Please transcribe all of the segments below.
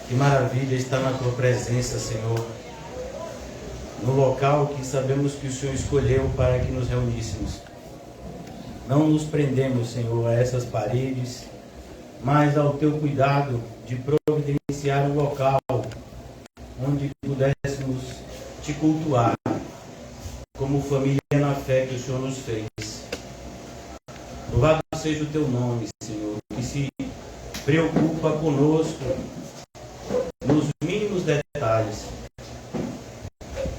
Que maravilha estar na Tua presença, Senhor, no local que sabemos que o Senhor escolheu para que nos reuníssemos. Não nos prendemos, Senhor, a essas paredes, mas ao Teu cuidado de providenciar um local onde pudéssemos Te cultuar, como família na fé que o Senhor nos fez. Louvado seja o Teu nome, Senhor, que se preocupa conosco nos mínimos detalhes.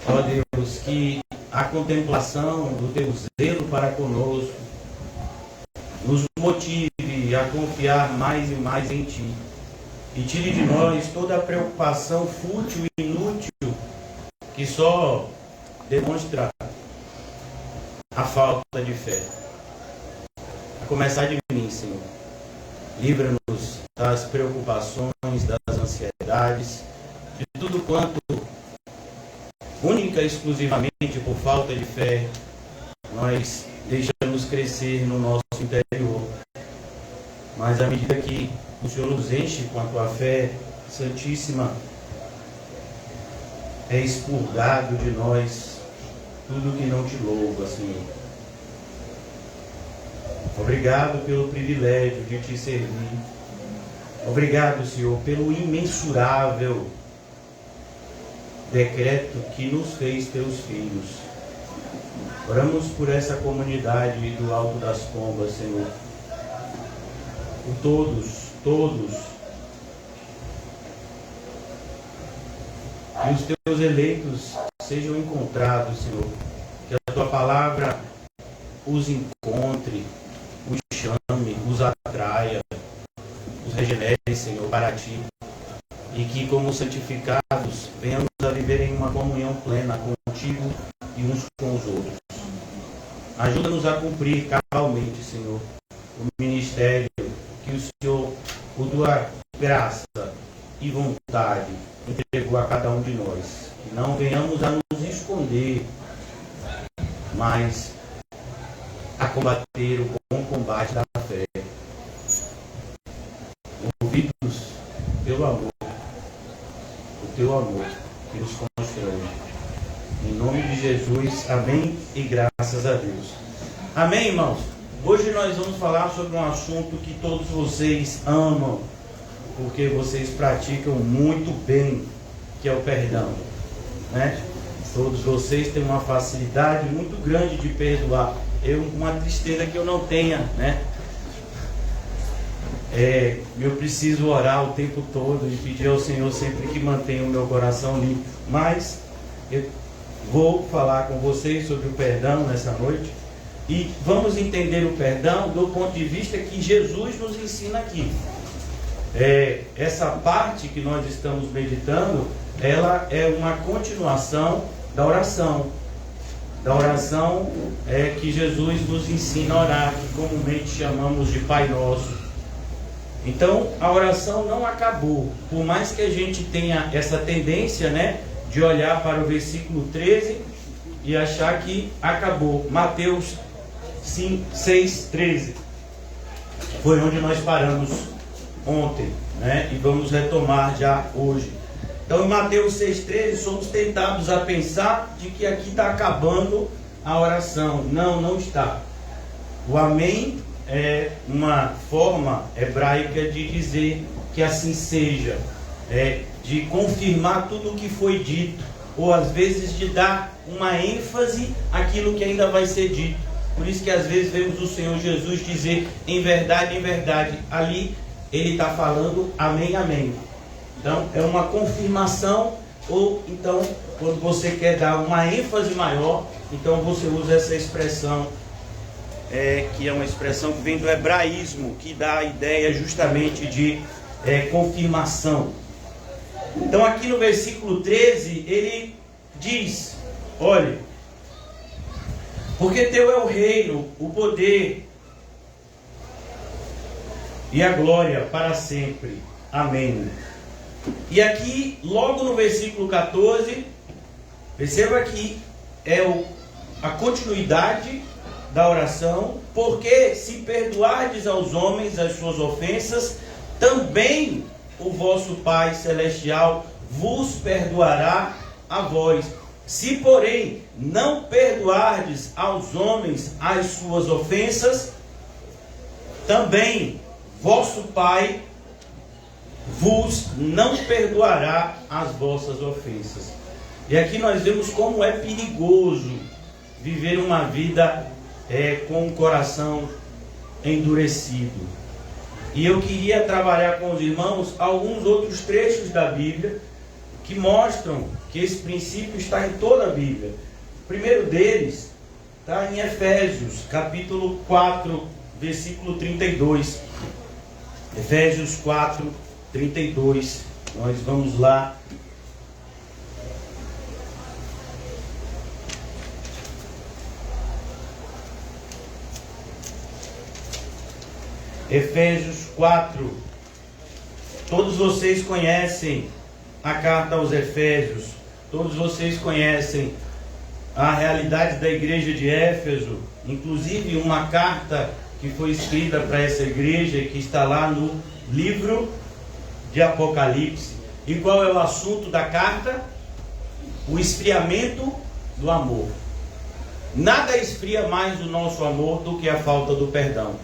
Ó Deus, que a contemplação do Teu zelo para conosco nos motive a confiar mais e mais em Ti. E tire de nós toda a preocupação fútil e inútil que só demonstra a falta de fé. A começar de mim, Senhor. Livra-nos das preocupações, das ansiedades, de tudo quanto, única e exclusivamente por falta de fé, nós deixamos crescer no nosso interior. Mas à medida que o Senhor nos enche com a Tua fé santíssima, é expurgado de nós tudo que não Te louva, Senhor. Obrigado pelo privilégio de Te servir. Obrigado, Senhor, pelo imensurável decreto que nos fez Teus filhos. Oramos por essa comunidade do Alto das Pombas, Senhor. Por todos. Que os Teus eleitos sejam encontrados, Senhor. Que a Tua palavra os encontre, os chame, os atraia, os regenere, Senhor, para Ti. E que, como santificados, venhamos a viver em uma comunhão plena contigo e uns com os outros. Ajuda-nos a cumprir cabalmente, Senhor, o ministério que o Senhor, por Tua graça e vontade, entregou a cada um de nós. Que não venhamos a nos esconder, mas a combater o bom combate da fé. Movidos pelo amor, o Teu amor que nos constrói. Em nome de Jesus, amém e graças a Deus. Amém, irmãos? Hoje nós vamos falar sobre um assunto que todos vocês amam, porque vocês praticam muito bem, que é o perdão, né? Todos vocês têm uma facilidade muito grande de perdoar. Uma tristeza que eu não tenha, né? Eu preciso orar o tempo todo e pedir ao Senhor sempre que mantenha o meu coração limpo. Mas eu vou falar com vocês sobre o perdão nessa noite. E vamos entender o perdão do ponto de vista que Jesus nos ensina aqui. Essa parte que nós estamos meditando, ela é uma continuação da oração. Que Jesus nos ensina a orar, que comumente chamamos de Pai Nosso. Então, a oração não acabou. Por mais que a gente tenha essa tendência, né, de olhar para o versículo 13 e achar que acabou. Mateus 6:13 foi onde nós paramos ontem, né, e vamos retomar já hoje. Então, em Mateus 6,13, somos tentados a pensar de que aqui está acabando a oração. Não está. O amém é uma forma hebraica de dizer que assim seja, de confirmar tudo o que foi dito, ou às vezes de dar uma ênfase àquilo que ainda vai ser dito. Por isso que às vezes vemos o Senhor Jesus dizer em verdade, ali Ele está falando amém, amém. Então, é uma confirmação, ou então, quando você quer dar uma ênfase maior, então você usa essa expressão, que é uma expressão que vem do hebraísmo, que dá a ideia justamente de confirmação. Então, aqui no versículo 13, ele diz, olha, porque Teu é o reino, o poder e a glória para sempre. Amém. E aqui, logo no versículo 14, perceba que a continuidade da oração, porque se perdoardes aos homens as suas ofensas, também o vosso Pai Celestial vos perdoará a vós. Se, porém, não perdoardes aos homens as suas ofensas, também vosso Pai vos não perdoará as vossas ofensas. E aqui nós vemos como é perigoso viver uma vida com o coração endurecido. E eu queria trabalhar com os irmãos alguns outros trechos da Bíblia que mostram que esse princípio está em toda a Bíblia. O primeiro deles está em Efésios, capítulo 4, versículo 32. Efésios 4, 32. Nós vamos lá. Efésios 4. Todos vocês conhecem a carta aos Efésios. Todos vocês conhecem a realidade da igreja de Éfeso. Inclusive uma carta que foi escrita para essa igreja, que está lá no livro de Apocalipse. E qual é o assunto da carta? O esfriamento do amor. Nada esfria mais o nosso amor do que a falta do perdão.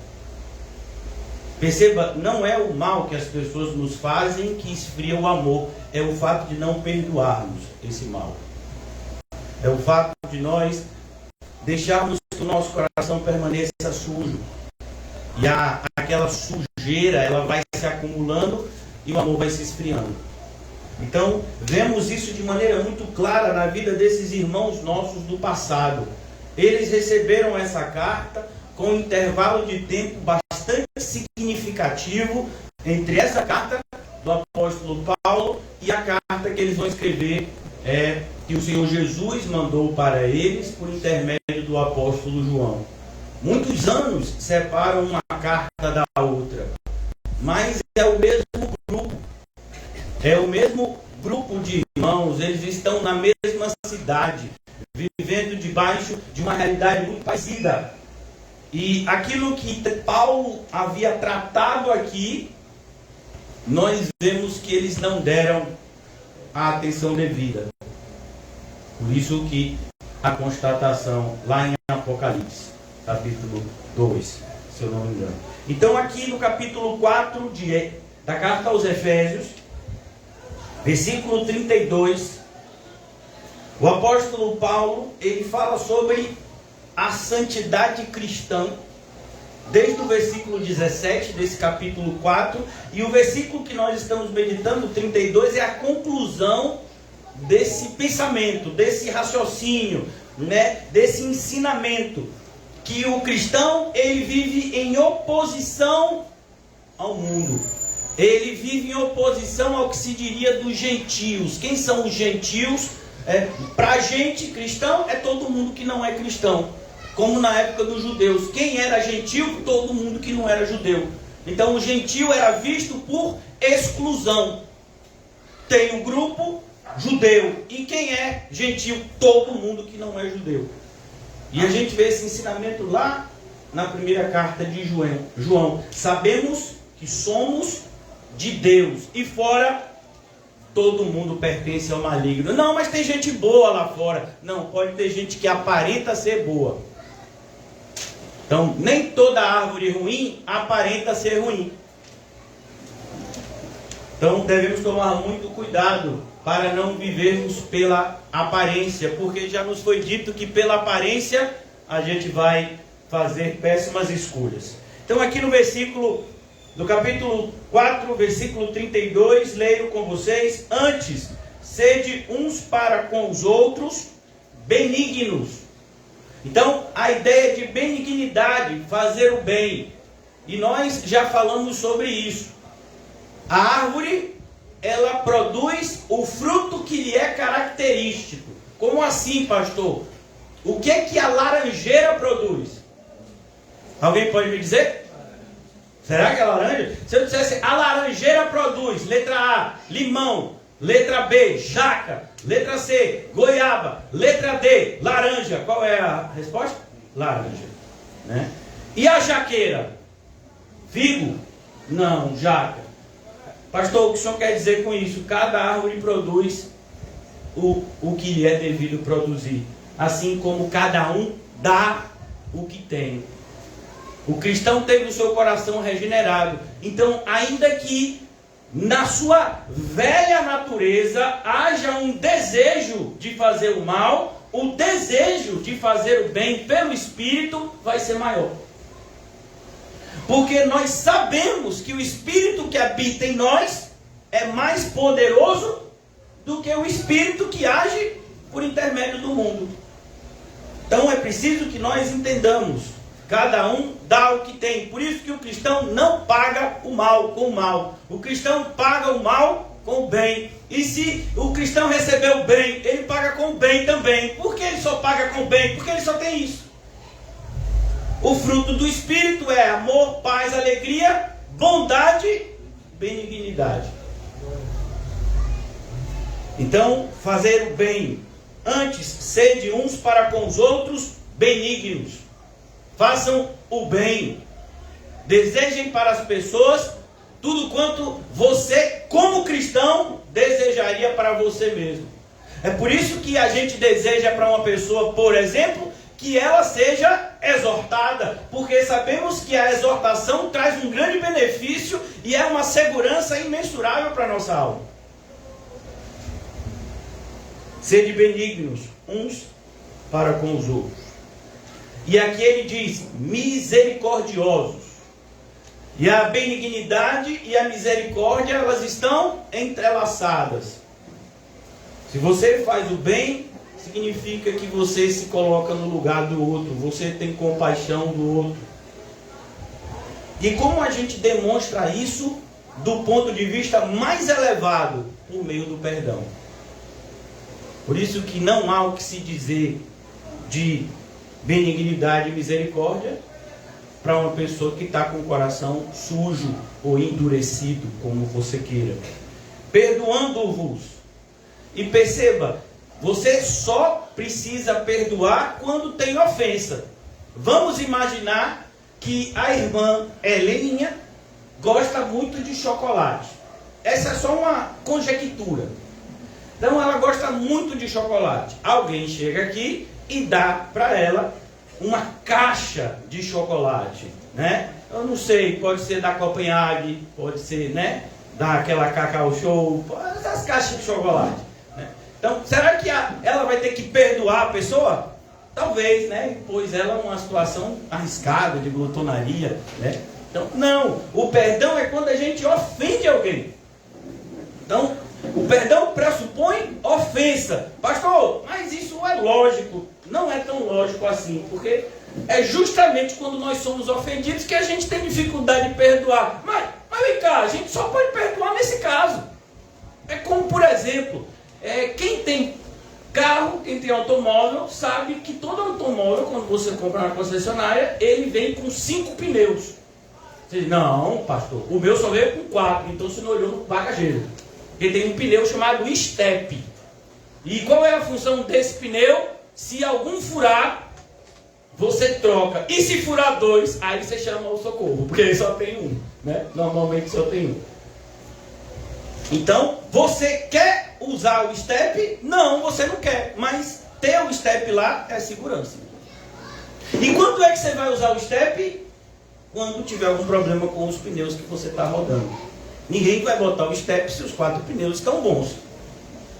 Perceba, não é o mal que as pessoas nos fazem que esfria o amor, é o fato de não perdoarmos esse mal. É o fato de nós deixarmos que o nosso coração permaneça sujo. E aquela sujeira, ela vai se acumulando e o amor vai se esfriando. Então, vemos isso de maneira muito clara na vida desses irmãos nossos do passado. Eles receberam essa carta com um intervalo de tempo bastante significativo entre essa carta do apóstolo Paulo e a carta que eles vão escrever, que o Senhor Jesus mandou para eles por intermédio do apóstolo João. Muitos anos separam uma carta da outra, mas é o mesmo grupo. É o mesmo grupo de irmãos, eles estão na mesma cidade, vivendo debaixo de uma realidade muito parecida. E aquilo que Paulo havia tratado aqui, nós vemos que eles não deram a atenção devida. Por isso que a constatação lá em Apocalipse, capítulo 2, se eu não me engano. Então aqui no capítulo 4 da carta aos Efésios, versículo 32, o apóstolo Paulo, ele fala sobre a santidade cristã, desde o versículo 17 desse capítulo 4, e o versículo que nós estamos meditando, 32, é a conclusão desse pensamento, desse raciocínio, desse ensinamento, que o cristão, ele vive em oposição ao mundo. Ele vive em oposição ao que se diria dos gentios. Quem são os gentios? Para a gente, cristão, é todo mundo que não é cristão. Como na época dos judeus. Quem era gentil? Todo mundo que não era judeu. Então o gentil era visto por exclusão. Tem o grupo judeu. E quem é gentil? Todo mundo que não é judeu. E a gente vê esse ensinamento lá na primeira carta de João. Sabemos que somos de Deus. E fora, todo mundo pertence ao maligno. Não, mas tem gente boa lá fora. Não, pode ter gente que aparenta ser boa. Então, nem toda árvore ruim aparenta ser ruim. Então, devemos tomar muito cuidado para não vivermos pela aparência, porque já nos foi dito que pela aparência a gente vai fazer péssimas escolhas. Então, aqui no versículo do capítulo 4, versículo 32, leio com vocês: antes, sede uns para com os outros benignos. Então, a ideia de benignidade, fazer o bem. E nós já falamos sobre isso. A árvore, ela produz o fruto que lhe é característico. Como assim, pastor? O que é que a laranjeira produz? Alguém pode me dizer? Será que é laranja? Se eu dissesse, a laranjeira produz, letra A, limão. Letra B, jaca. Letra C, goiaba. Letra D, laranja. Qual é a resposta? Laranja. E a jaqueira? Figo? Não, jaca. Pastor, o que o senhor quer dizer com isso? Cada árvore produz o que lhe é devido produzir, assim como cada um dá o que tem. O cristão teve o seu coração regenerado. Então, ainda que na sua velha natureza haja um desejo de fazer o mal, o desejo de fazer o bem pelo Espírito vai ser maior. Porque nós sabemos que o Espírito que habita em nós é mais poderoso do que o Espírito que age por intermédio do mundo. Então é preciso que nós entendamos. Cada um dá o que tem. Por isso que o cristão não paga o mal com o mal. O cristão paga o mal com o bem. E se o cristão recebeu o bem, ele paga com o bem também. Por que ele só paga com o bem? Porque ele só tem isso. O fruto do Espírito é amor, paz, alegria, bondade, benignidade. Então, fazer o bem. Antes, sede uns para com os outros benignos. Façam o bem. Desejem para as pessoas tudo quanto você, como cristão, desejaria para você mesmo. É por isso que a gente deseja para uma pessoa, por exemplo, que ela seja exortada, porque sabemos que a exortação traz um grande benefício e é uma segurança imensurável para a nossa alma. Sede benignos uns para com os outros. E aqui ele diz, misericordiosos. E a benignidade e a misericórdia, elas estão entrelaçadas. Se você faz o bem, significa que você se coloca no lugar do outro, você tem compaixão do outro. E como a gente demonstra isso do ponto de vista mais elevado? Por meio do perdão. Por isso que não há o que se dizer de benignidade e misericórdia para uma pessoa que está com o coração sujo ou endurecido, como você queira. Perdoando-vos. E perceba, você só precisa perdoar quando tem ofensa. Vamos imaginar que a irmã Heleninha gosta muito de chocolate. Essa é só uma conjectura. Então ela gosta muito de chocolate. Alguém chega aqui e dá para ela uma caixa de chocolate, né? Eu não sei, pode ser da Copenhague, pode ser, né, daquela Cacau Show, essas caixas de chocolate, né? Então, será que ela vai ter que perdoar a pessoa? Talvez, né? Pois ela é uma situação arriscada de glutonaria, né? Então, não. O perdão é quando a gente ofende alguém. Então, o perdão pressupõe ofensa. Pastor, mas isso é lógico. Não é tão lógico assim, porque é justamente quando nós somos ofendidos que a gente tem dificuldade de perdoar. Mas vem cá, a gente só pode perdoar nesse caso. É como, por exemplo, quem tem carro, quem tem automóvel, sabe que todo automóvel, quando você compra na concessionária, ele vem com 5 pneus. Você diz, não, pastor, o meu só veio com 4, então você não olhou no bagageiro. Porque tem um pneu chamado estepe. E qual é a função desse pneu? Se algum furar, você troca. E se furar 2, aí você chama o socorro, porque só tem um, né? Normalmente só tem um. Então, você quer usar o step? Não, você não quer. Mas ter o step lá é segurança. E quando é que você vai usar o step? Quando tiver algum problema com os pneus que você está rodando. Ninguém vai botar o step se os 4 pneus estão bons,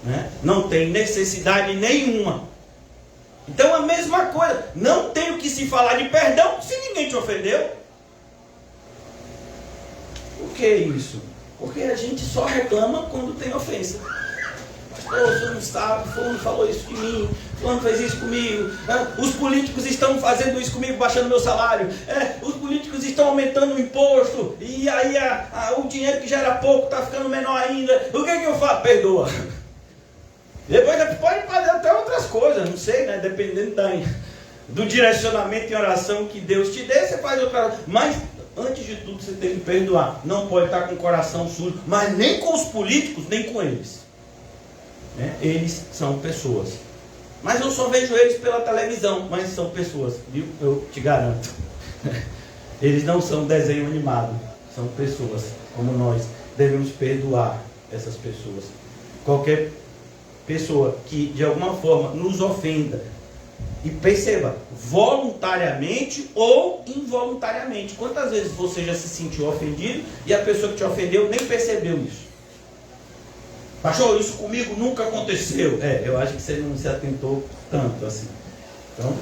né? Não tem necessidade nenhuma. Então a mesma coisa. Não tem o que se falar de perdão se ninguém te ofendeu. Por que isso? Porque a gente só reclama quando tem ofensa. Pastor, você não sabe, fulano falou isso de mim, fulano fez isso comigo, os políticos estão fazendo isso comigo, baixando meu salário, os políticos estão aumentando o imposto, e aí o dinheiro que já era pouco está ficando menor ainda. O que eu faço? Perdoa. Depois pode fazer até outras coisas, não sei, né? Dependendo do direcionamento em oração que Deus te dê, você faz outra coisa. Mas antes de tudo você tem que perdoar. Não pode estar com o coração sujo, mas nem com os políticos, nem com eles, né? Eles são pessoas. Mas eu só vejo eles pela televisão, mas são pessoas, viu? Eu te garanto. Eles não são desenho animado, são pessoas como nós. devemos perdoar essas pessoas. Qualquer pessoa que de alguma forma nos ofenda, e perceba, voluntariamente ou involuntariamente. Quantas vezes você já se sentiu ofendido e a pessoa que te ofendeu nem percebeu isso? Pastor, isso comigo nunca aconteceu. Eu acho que você não se atentou tanto assim. Então,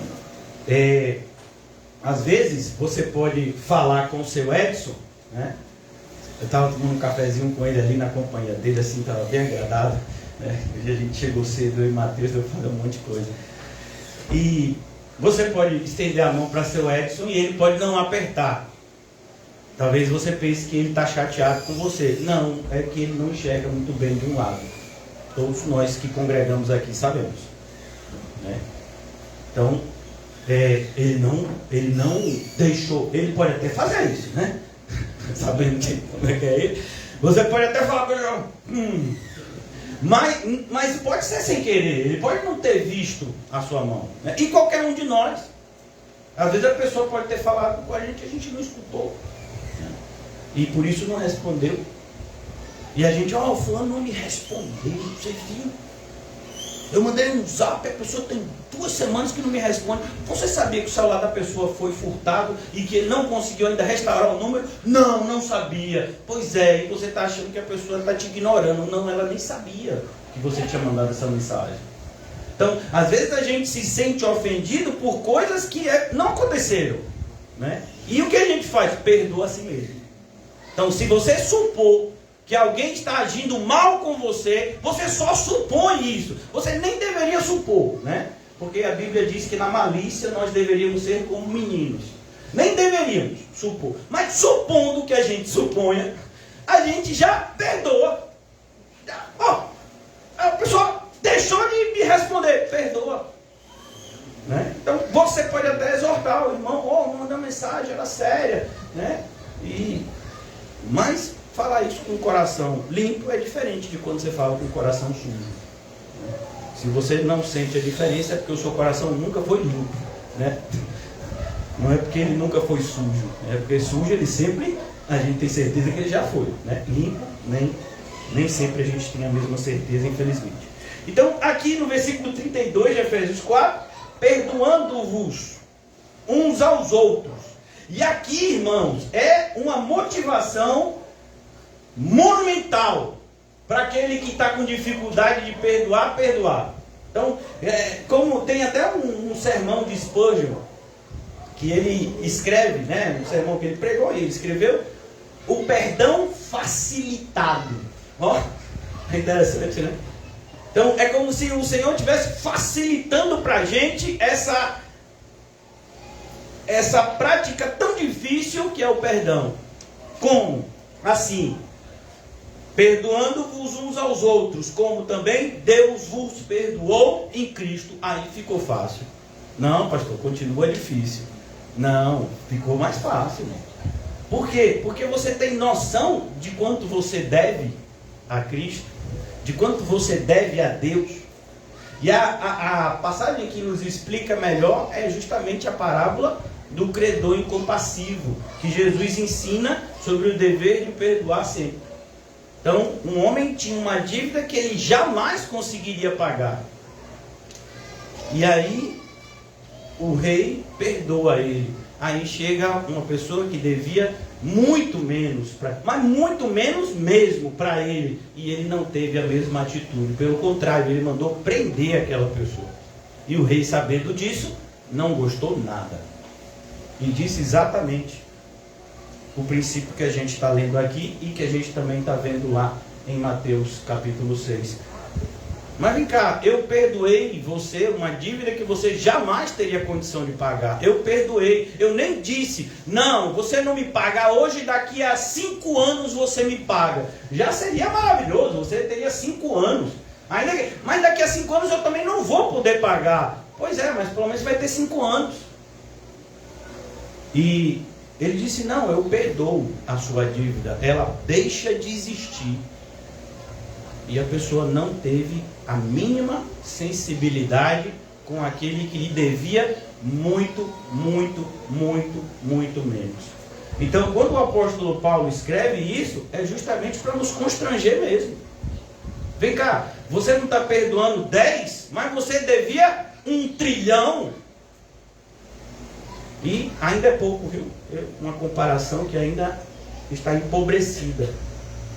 às vezes você pode falar com o seu Edson, né? Eu estava tomando um cafezinho com ele ali na companhia dele, assim, estava bem agradável, né? Hoje a gente chegou cedo, eu e Matheus, eu falei um monte de coisa. E você pode estender a mão para seu Edson e ele pode não apertar. Talvez você pense que ele está chateado com você. Não, é que ele não enxerga muito bem de um lado. Todos nós que congregamos aqui sabemos, né? Então, ele não deixou. Ele pode até fazer isso, né? Sabendo como é que é ele. Você pode até falar para ele, mas pode ser sem querer. Ele pode não ter visto a sua mão, né? E qualquer um de nós. Às vezes a pessoa pode ter falado com a gente não escutou, né? E por isso não respondeu. E a gente, o fulano não me respondeu, você viu? Eu mandei um zap, a pessoa tem 2 semanas que não me responde. Você sabia que o celular da pessoa foi furtado e que ele não conseguiu ainda restaurar o número? Não sabia. Pois é, e você está achando que a pessoa está te ignorando. Não, ela nem sabia que você tinha mandado essa mensagem. Então, às vezes a gente se sente ofendido por coisas que não aconteceram, né? E o que a gente faz? Perdoa a si mesmo. Então, se você supor que alguém está agindo mal com você, você só supõe isso. Você nem deveria supor, né? Porque a Bíblia diz que na malícia nós deveríamos ser como meninos. Nem deveríamos supor. Mas supondo que a gente suponha, a gente já perdoa. A pessoa deixou de me responder, perdoa, né? Então você pode até exortar o irmão, manda mensagem, era séria, né? Mas falar isso com o coração limpo é diferente de quando você fala com o coração sujo. Se você não sente a diferença, é porque o seu coração nunca foi limpo, né? Não é porque ele nunca foi sujo, é porque sujo ele sempre, a gente tem certeza que ele já foi, né? Limpo, nem sempre a gente tem a mesma certeza, infelizmente. Então, aqui no versículo 32 de Efésios 4, perdoando-vos uns aos outros. E aqui, irmãos, é uma motivação monumental para aquele que está com dificuldade de perdoar. Então, como tem até um sermão de Spurgeon, que ele escreve, né? Um sermão que ele pregou e ele escreveu, o perdão facilitado. Ó, é interessante, né? Então, é como se o Senhor estivesse facilitando para a gente essa prática tão difícil que é o perdão. Como? Assim, perdoando-vos uns aos outros, como também Deus vos perdoou em Cristo. Aí ficou fácil. Não, pastor, continua difícil. Não, ficou mais fácil. Por quê? Porque você tem noção de quanto você deve a Cristo, de quanto você deve a Deus. E a passagem que nos explica melhor é justamente a parábola do credor incompassivo, que Jesus ensina sobre o dever de perdoar sempre. Então, um homem tinha uma dívida que ele jamais conseguiria pagar. E aí, o rei perdoa ele. Aí chega uma pessoa que devia muito menos, mas muito menos mesmo para ele. E ele não teve a mesma atitude. Pelo contrário, ele mandou prender aquela pessoa. E o rei, sabendo disso, não gostou nada. E disse exatamente o princípio que a gente está lendo aqui e que a gente também está vendo lá em Mateus capítulo 6. Mas vem cá, eu perdoei você uma dívida que você jamais teria condição de pagar. Eu perdoei, eu nem disse, não, você não me paga hoje, daqui a 5 anos você me paga. Já seria maravilhoso, você teria 5 anos. Mas daqui a 5 anos eu também não vou poder pagar. Pois é, mas pelo menos vai ter 5 anos. E ele disse, não, eu perdoo a sua dívida, ela deixa de existir. E a pessoa não teve a mínima sensibilidade com aquele que lhe devia muito, muito, muito, muito menos. Então, quando o apóstolo Paulo escreve isso, é justamente para nos constranger mesmo. Vem cá, você não está perdoando 10, mas você devia 1 trilhão. E ainda é pouco, viu? É uma comparação que ainda está empobrecida,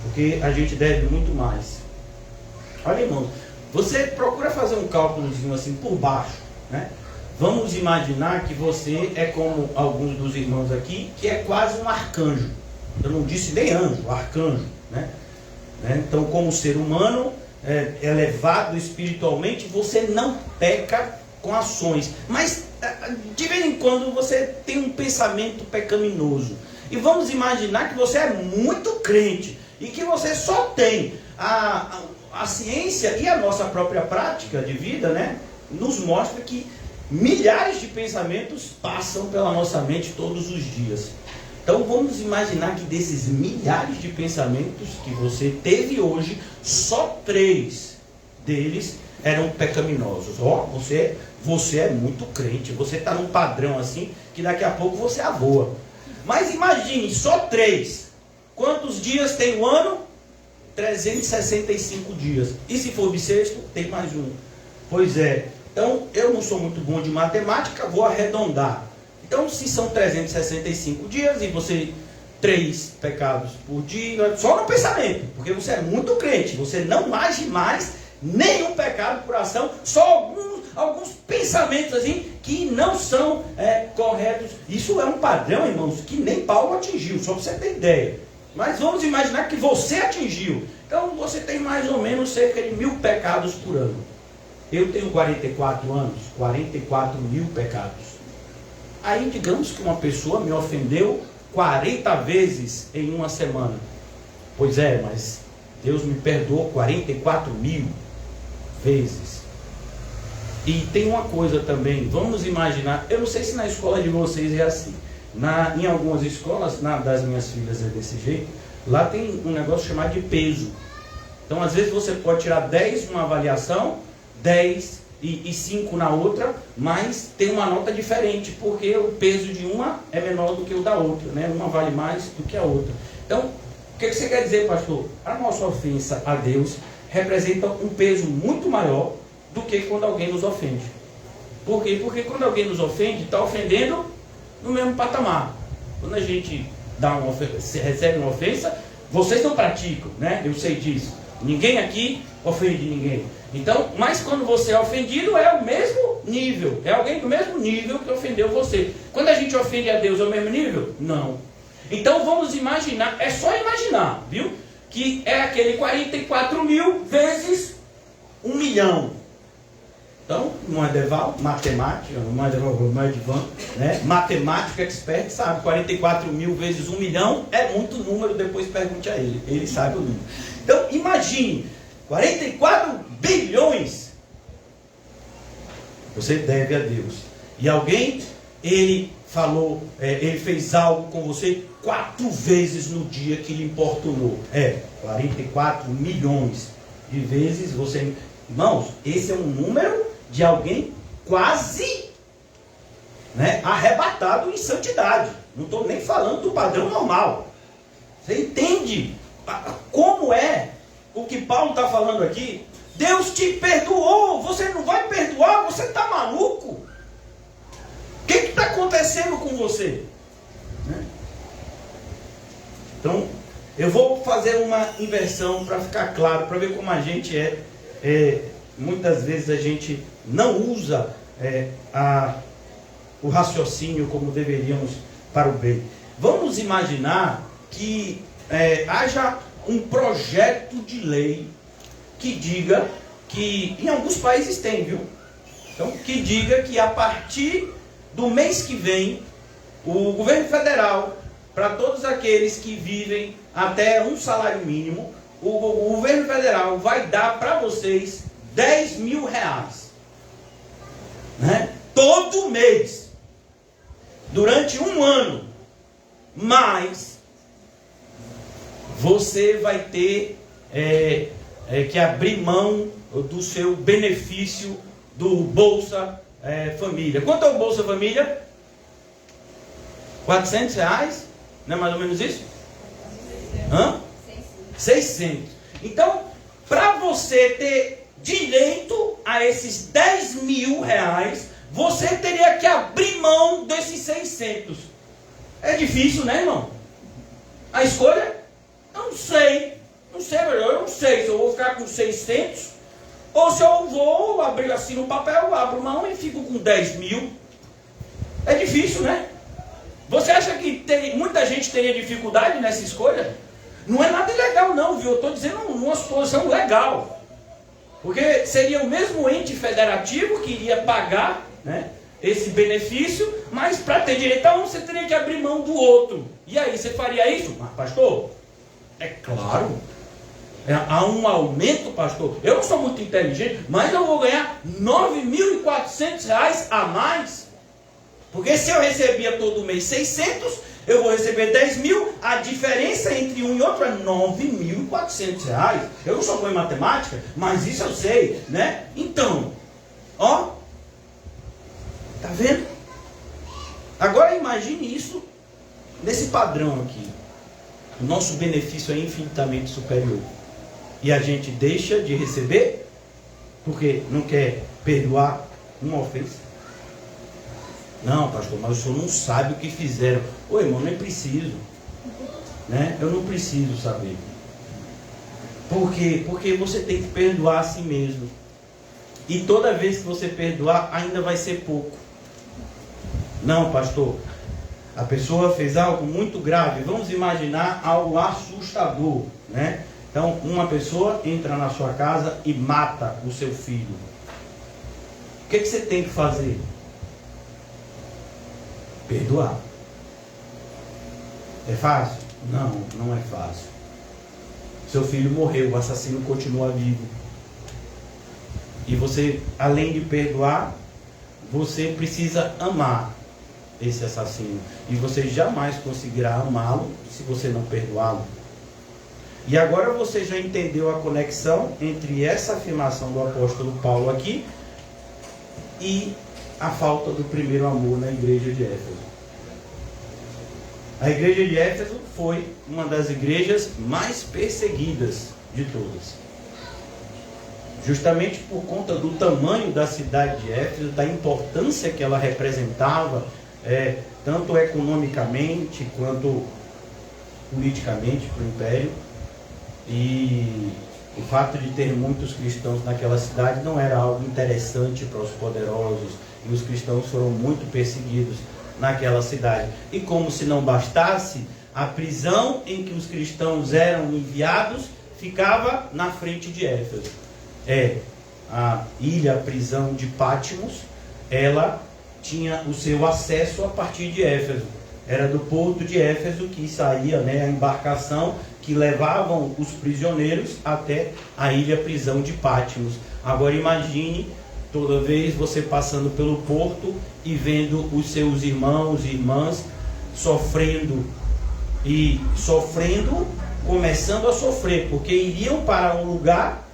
porque a gente deve muito mais. Olha, irmão, você procura fazer um cálculozinho assim por baixo, né? Vamos imaginar que você é como alguns dos irmãos aqui, que é quase um arcanjo. Eu não disse nem anjo, arcanjo, né? Então, como ser humano elevado espiritualmente, você não peca com ações, mas de vez em quando você tem um pensamento pecaminoso. E vamos imaginar que você é muito crente e que você só tem a ciência e a nossa própria prática de vida, né, nos mostra que milhares de pensamentos passam pela nossa mente todos os dias. Então vamos imaginar que desses milhares de pensamentos que você teve hoje, só 3 deles eram pecaminosos. Você é muito crente, você está num padrão assim, que daqui a pouco você avoa. Mas imagine, só 3. Quantos dias tem o ano? 365 dias. E se for bissexto, tem mais um. Pois é. Então, eu não sou muito bom de matemática, vou arredondar. Então, se são 365 dias e você 3 pecados por dia, só no pensamento, porque você é muito crente, você não age mais nenhum pecado por ação, só alguns pensamentos assim que não são corretos. Isso é um padrão, irmãos, que nem Paulo atingiu, só para você ter ideia. Mas vamos imaginar que você atingiu. Então, você tem mais ou menos cerca de 1000 pecados por ano. Eu tenho 44 anos, 44 mil pecados. Aí digamos que uma pessoa me ofendeu 40 vezes em uma semana. Pois é, mas Deus me perdoou 44 mil vezes. E tem uma coisa também, vamos imaginar, eu não sei se na escola de vocês é assim. Em algumas escolas, das minhas filhas é desse jeito, lá tem um negócio chamado de peso. Então às vezes você pode tirar 10 numa avaliação, 10 e 5 na outra, mas tem uma nota diferente, porque o peso de uma é menor do que o da outra, né? Uma vale mais do que a outra. Então, o que você quer dizer, pastor? A nossa ofensa a Deus representa um peso muito maior do que quando alguém nos ofende. Por quê? Porque quando alguém nos ofende, está ofendendo no mesmo patamar. Quando a gente recebe uma ofensa, vocês não praticam, né? Eu sei disso. Ninguém aqui ofende ninguém. Então, mas quando você é ofendido, é o mesmo nível. É alguém do mesmo nível que ofendeu você. Quando a gente ofende a Deus, é o mesmo nível? Não. Então vamos imaginar, é só imaginar, viu? Que é aquele 44 mil vezes 1 milhão. Então, não é Deval, matemática, não é Deval, não é Divan, né? Matemático expert sabe, 44 mil vezes 1 milhão é muito número, depois pergunte a ele. Ele sabe o número. Então, imagine, 44 bilhões você deve a Deus. E alguém, ele falou, ele fez algo com você 4 vezes no dia que lhe importunou. 44 milhões de vezes você... Irmãos, esse é um número de alguém quase, né, arrebatado em santidade. Não estou nem falando do padrão normal. Você entende como é o que Paulo está falando aqui? Deus te perdoou, você não vai perdoar, você está maluco? O que está acontecendo com você? Né? Então, eu vou fazer uma inversão para ficar claro, para ver como a gente muitas vezes a gente não usa o raciocínio como deveríamos para o bem. Vamos imaginar que haja um projeto de lei que diga que, em alguns países tem, viu? Então, que diga que a partir do mês que vem, o governo federal, para todos aqueles que vivem até um salário mínimo, o governo federal vai dar para vocês 10 mil reais, né? Todo mês, durante um ano, mas você vai ter que abrir mão do seu benefício do Bolsa Família. Quanto é o Bolsa Família? 400 reais? Não é mais ou menos isso? Hã? 600. Então, para você ter direito a esses 10 mil reais, você teria que abrir mão desses 600. É difícil, né, irmão? A escolha? Eu não sei. Eu não sei se eu vou ficar com 600 ou se eu vou abrir assim no papel, abro mão e fico com 10 mil. É difícil, né? Você acha que muita gente teria dificuldade nessa escolha? Não é nada ilegal não, viu? Eu estou dizendo uma situação legal. Porque seria o mesmo ente federativo que iria pagar, né, esse benefício, mas para ter direito a um, você teria que abrir mão do outro. E aí, você faria isso? Mas, pastor, é claro. Há um aumento, pastor. Eu não sou muito inteligente, mas eu vou ganhar R$ 9.400 a mais. Porque se eu recebia todo mês 600, eu vou receber 10 mil, a diferença entre um e outro é R$ 9.400. Eu não sou bom em matemática, mas isso eu sei, né? Então, ó, tá vendo? Agora imagine isso nesse padrão aqui. O nosso benefício é infinitamente superior. E a gente deixa de receber porque não quer perdoar uma ofensa. Não, pastor, mas o senhor não sabe o que fizeram. Ô, irmão, nem preciso, né? Eu não preciso saber. Por quê? Porque você tem que perdoar a si mesmo. E toda vez que você perdoar, ainda vai ser pouco. Não, pastor, a pessoa fez algo muito grave. Vamos imaginar algo assustador, né? Então, uma pessoa entra na sua casa e mata o seu filho. O que você tem que fazer? Perdoar. É fácil? Não, não é fácil. Seu filho morreu, o assassino continua vivo. E você, além de perdoar, você precisa amar esse assassino. E você jamais conseguirá amá-lo se você não perdoá-lo. E agora você já entendeu a conexão entre essa afirmação do apóstolo Paulo aqui e a falta do primeiro amor na igreja de Éfeso. A igreja de Éfeso foi uma das igrejas mais perseguidas de todas. Justamente por conta do tamanho da cidade de Éfeso, da importância que ela representava, tanto economicamente quanto politicamente para o império. E o fato de ter muitos cristãos naquela cidade não era algo interessante para os poderosos. E os cristãos foram muito perseguidos naquela cidade. E como se não bastasse, a prisão em que os cristãos eram enviados ficava na frente de Éfeso. A prisão de Patmos, ela tinha o seu acesso a partir de Éfeso. Era do porto de Éfeso que saía, né, a embarcação que levavam os prisioneiros até a prisão de Patmos. Agora imagine toda vez você passando pelo porto e vendo os seus irmãos e irmãs sofrendo, começando a sofrer, porque iriam para um lugar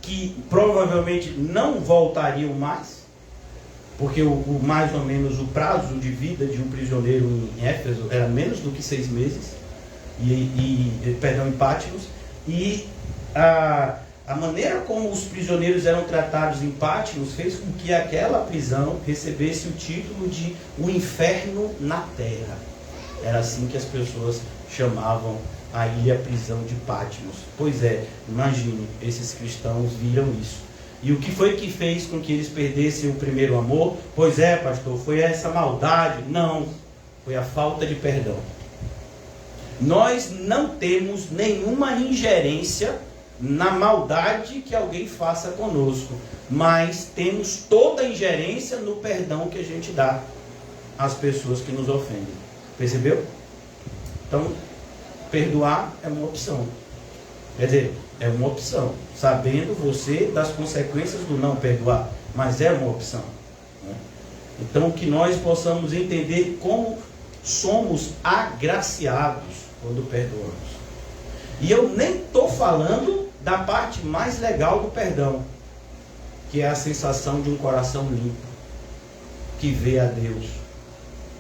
que provavelmente não voltariam mais, porque mais ou menos o prazo de vida de um prisioneiro em Éfeso era menos do que 6 meses, em Patmos, e a maneira como os prisioneiros eram tratados em Patmos fez com que aquela prisão recebesse o título de o inferno na terra. Era assim que as pessoas chamavam a prisão de Patmos. Pois é, imagine, esses cristãos viram isso. E o que foi que fez com que eles perdessem o primeiro amor? Pois é, pastor, foi essa maldade? Não, foi a falta de perdão. Nós não temos nenhuma ingerência na maldade que alguém faça conosco, mas temos toda a ingerência no perdão que a gente dá às pessoas que nos ofendem. Percebeu? Então, perdoar é uma opção. Quer dizer, é uma opção, sabendo você das consequências do não perdoar, mas é uma opção, né? Então, que nós possamos entender como somos agraciados quando perdoamos. E eu nem estou falando da parte mais legal do perdão, que é a sensação de um coração limpo, que vê a Deus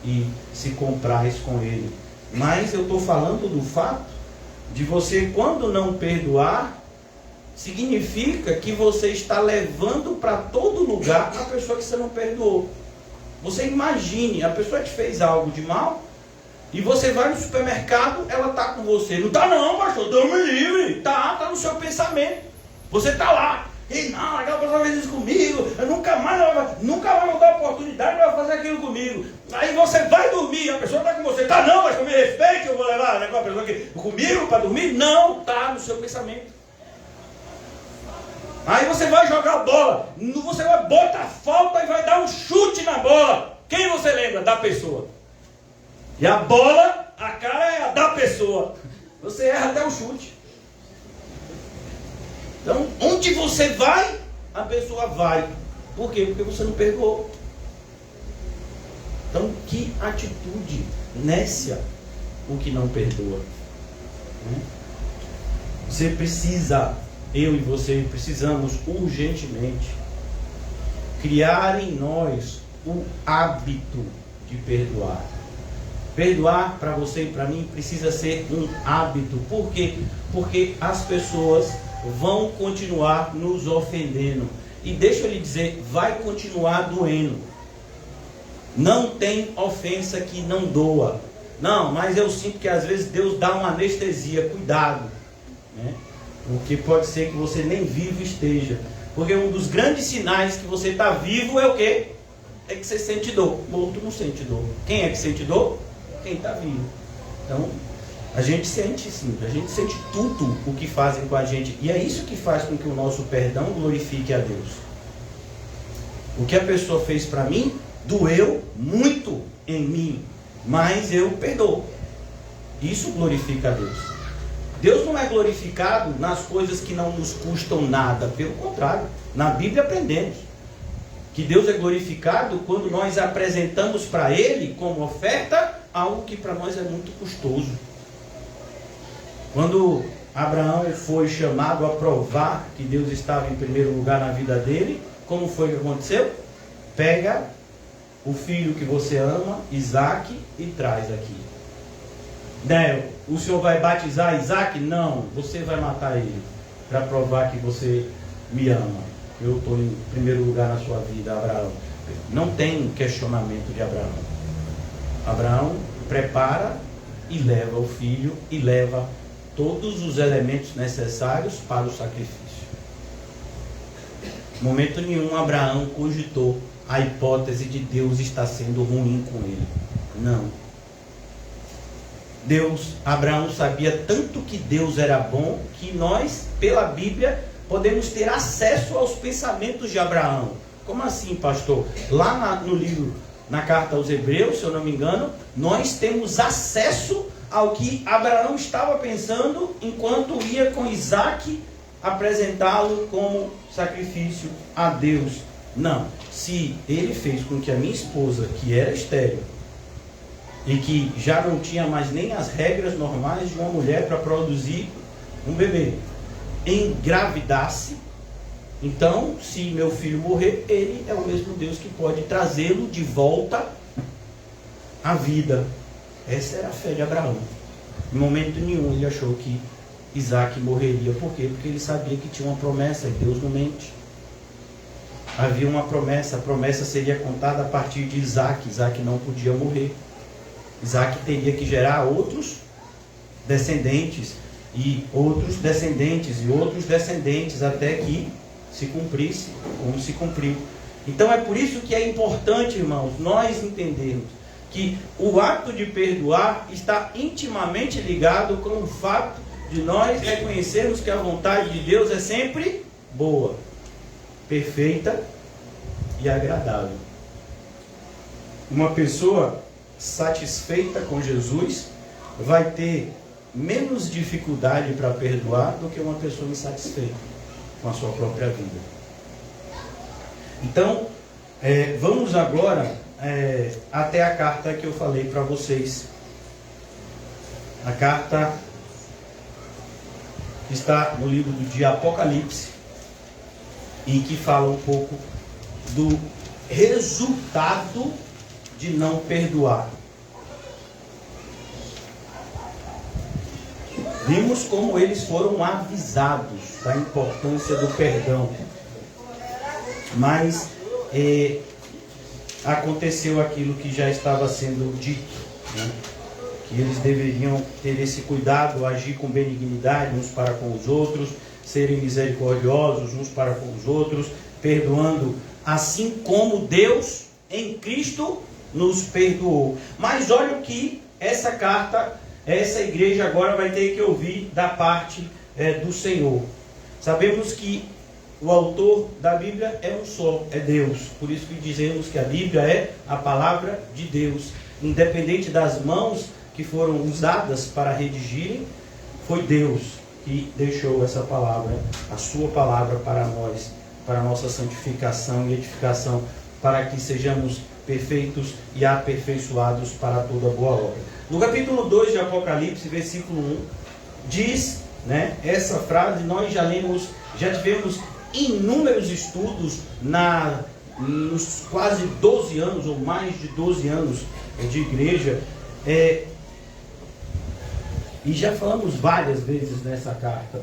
e se compraz com Ele, Mas eu estou falando do fato de você, quando não perdoar, significa que você está levando para todo lugar a pessoa que você não perdoou. Você imagine, a pessoa te fez algo de mal, e você vai no supermercado, ela está com você. Não está não, pastor, Deus me livre. Está no seu pensamento. Você está lá. E não, aquela pessoa fez isso comigo, eu nunca mais vou dar oportunidade para fazer aquilo comigo. Aí você vai dormir, a pessoa está com você. Está não, mas me respeite, eu vou levar aquela pessoa aqui comigo para dormir. Não, está no seu pensamento. Aí você vai jogar bola, você vai botar falta e vai dar um chute na bola. Quem você lembra? Da pessoa. E a bola, a cara é a da pessoa. Você erra até o chute. Então, onde você vai, a pessoa vai. Por quê? Porque você não perdoou. Então, que atitude nécia o que não perdoa. Você precisa, eu e você precisamos urgentemente criar em nós o hábito de perdoar. Perdoar para você e para mim precisa ser um hábito. Por quê? Porque as pessoas vão continuar nos ofendendo. E deixa eu lhe dizer, vai continuar doendo. Não tem ofensa que não doa. Não, mas eu sinto que às vezes Deus dá uma anestesia. Cuidado, né? Porque pode ser que você nem vivo esteja. Porque um dos grandes sinais que você está vivo é o quê? É que você sente dor. O outro não sente dor. Quem é que sente dor? Quem está vivo. Então, a gente sente sim, a gente sente tudo o que fazem com a gente. E é isso que faz com que o nosso perdão glorifique a Deus. O que a pessoa fez para mim, doeu muito em mim, mas eu perdoo. Isso glorifica a Deus. Deus não é glorificado nas coisas que não nos custam nada. Pelo contrário, na Bíblia aprendemos que Deus é glorificado quando nós apresentamos para Ele como oferta algo que para nós é muito custoso. Quando Abraão foi chamado a provar que Deus estava em primeiro lugar na vida dele, como foi que aconteceu? Pega o filho que você ama, Isaac, e traz aqui. Né, o senhor vai batizar Isaac? Não, você vai matar ele, para provar que você me ama. Eu estou em primeiro lugar na sua vida, Abraão. Não tem questionamento de Abraão. Abraão prepara e leva o filho e leva todos os elementos necessários para o sacrifício. Em momento nenhum Abraão cogitou a hipótese de Deus estar sendo ruim com ele. Não. Abraão sabia tanto que Deus era bom, que nós, pela Bíblia, podemos ter acesso aos pensamentos de Abraão. Como assim, pastor? Lá no livro, na carta aos Hebreus, se eu não me engano, nós temos acesso ao que Abraão estava pensando enquanto ia com Isaac apresentá-lo como sacrifício a Deus. Não, se ele fez com que a minha esposa, que era estéril e que já não tinha mais nem as regras normais de uma mulher para produzir um bebê, engravidasse, então, se meu filho morrer, ele é o mesmo Deus que pode trazê-lo de volta à vida. Essa era a fé de Abraão. Em momento nenhum ele achou que Isaac morreria. Por quê? Porque ele sabia que tinha uma promessa, e Deus não mente. Havia uma promessa, a promessa seria contada a partir de Isaac. Isaac não podia morrer. Isaac teria que gerar outros descendentes, e outros descendentes, e outros descendentes, até que se cumprisse como se cumpriu. Então é por isso que é importante, irmãos, nós entendermos que o ato de perdoar está intimamente ligado com o fato de nós reconhecermos que a vontade de Deus é sempre boa, perfeita e agradável. Uma pessoa satisfeita com Jesus vai ter menos dificuldade para perdoar do que uma pessoa insatisfeita com a sua própria vida. Então, vamos agora até a carta que eu falei para vocês. A carta que está no livro de Apocalipse, e que fala um pouco do resultado de não perdoar. Vimos como eles foram avisados da importância do perdão. Mas aconteceu aquilo que já estava sendo dito, né? Que eles deveriam ter esse cuidado, agir com benignidade uns para com os outros, serem misericordiosos uns para com os outros, perdoando assim como Deus em Cristo nos perdoou. Mas olha o que essa carta, essa igreja agora vai ter que ouvir da parte do Senhor. Sabemos que o autor da Bíblia é um só, é Deus. Por isso que dizemos que a Bíblia é a palavra de Deus. Independente das mãos que foram usadas para redigirem, foi Deus que deixou essa palavra, a sua palavra para nós, para a nossa santificação e edificação, para que sejamos perfeitos e aperfeiçoados para toda boa obra. No capítulo 2 de Apocalipse, versículo 1, diz, né, essa frase, nós já lemos, já tivemos inúmeros estudos nos quase 12 anos, ou mais de 12 anos de igreja, e já falamos várias vezes nessa carta.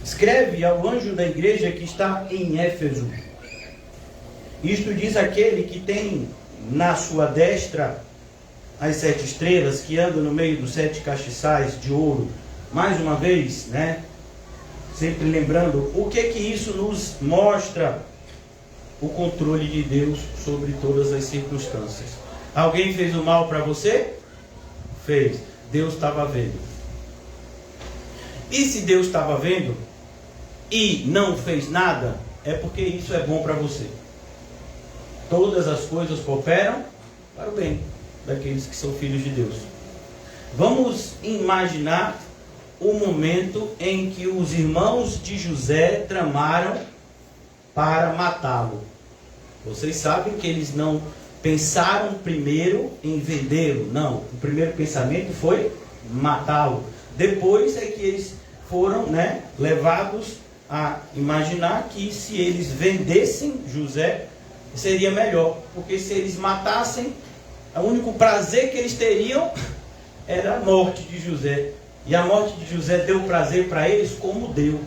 Escreve ao anjo da igreja que está em Éfeso. Isto diz aquele que tem na sua destra as 7 estrelas, que anda no meio dos 7 castiçais de ouro. Mais uma vez, né? Sempre lembrando, o que isso nos mostra? O controle de Deus sobre todas as circunstâncias. Alguém fez o mal para você? Fez. Deus estava vendo. E se Deus estava vendo e não fez nada, é porque isso é bom para você. Todas as coisas cooperam para o bem daqueles que são filhos de Deus. Vamos imaginar o momento em que os irmãos de José tramaram para matá-lo. Vocês sabem que eles não pensaram primeiro em vendê-lo. Não, o primeiro pensamento foi matá-lo. Depois é que eles foram, né, levados a imaginar que se eles vendessem José, seria melhor. Porque se eles matassem, o único prazer que eles teriam era a morte de José. E a morte de José deu prazer para eles como deu.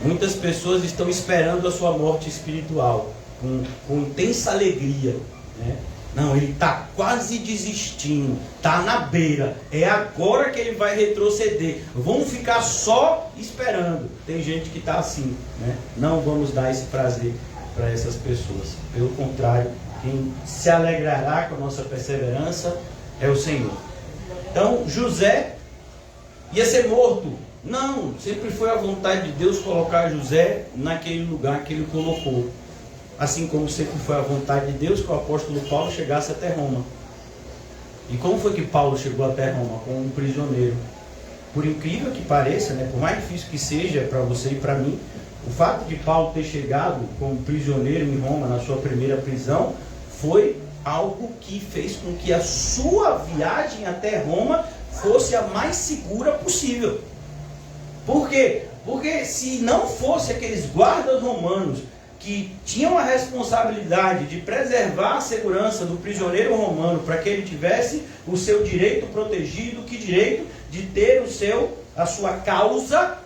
Muitas pessoas estão esperando a sua morte espiritual com intensa alegria, né? Não, ele está quase desistindo, está na beira, é agora que ele vai retroceder, vamos ficar só esperando. Tem gente que está assim, né? Não vamos dar esse prazer para essas pessoas. Pelo contrário, quem se alegrará com a nossa perseverança é o Senhor. Então José ia ser morto. Não, sempre foi a vontade de Deus colocar José naquele lugar que ele colocou. Assim como sempre foi a vontade de Deus que o apóstolo Paulo chegasse até Roma. E como foi que Paulo chegou até Roma? Como um prisioneiro. Por incrível que pareça, né, por mais difícil que seja para você e para mim, o fato de Paulo ter chegado como prisioneiro em Roma na sua primeira prisão foi algo que fez com que a sua viagem até Roma fosse a mais segura possível. Por quê? Porque se não fosse aqueles guardas romanos que tinham a responsabilidade de preservar a segurança do prisioneiro romano para que ele tivesse o seu direito protegido, que direito de ter a sua causa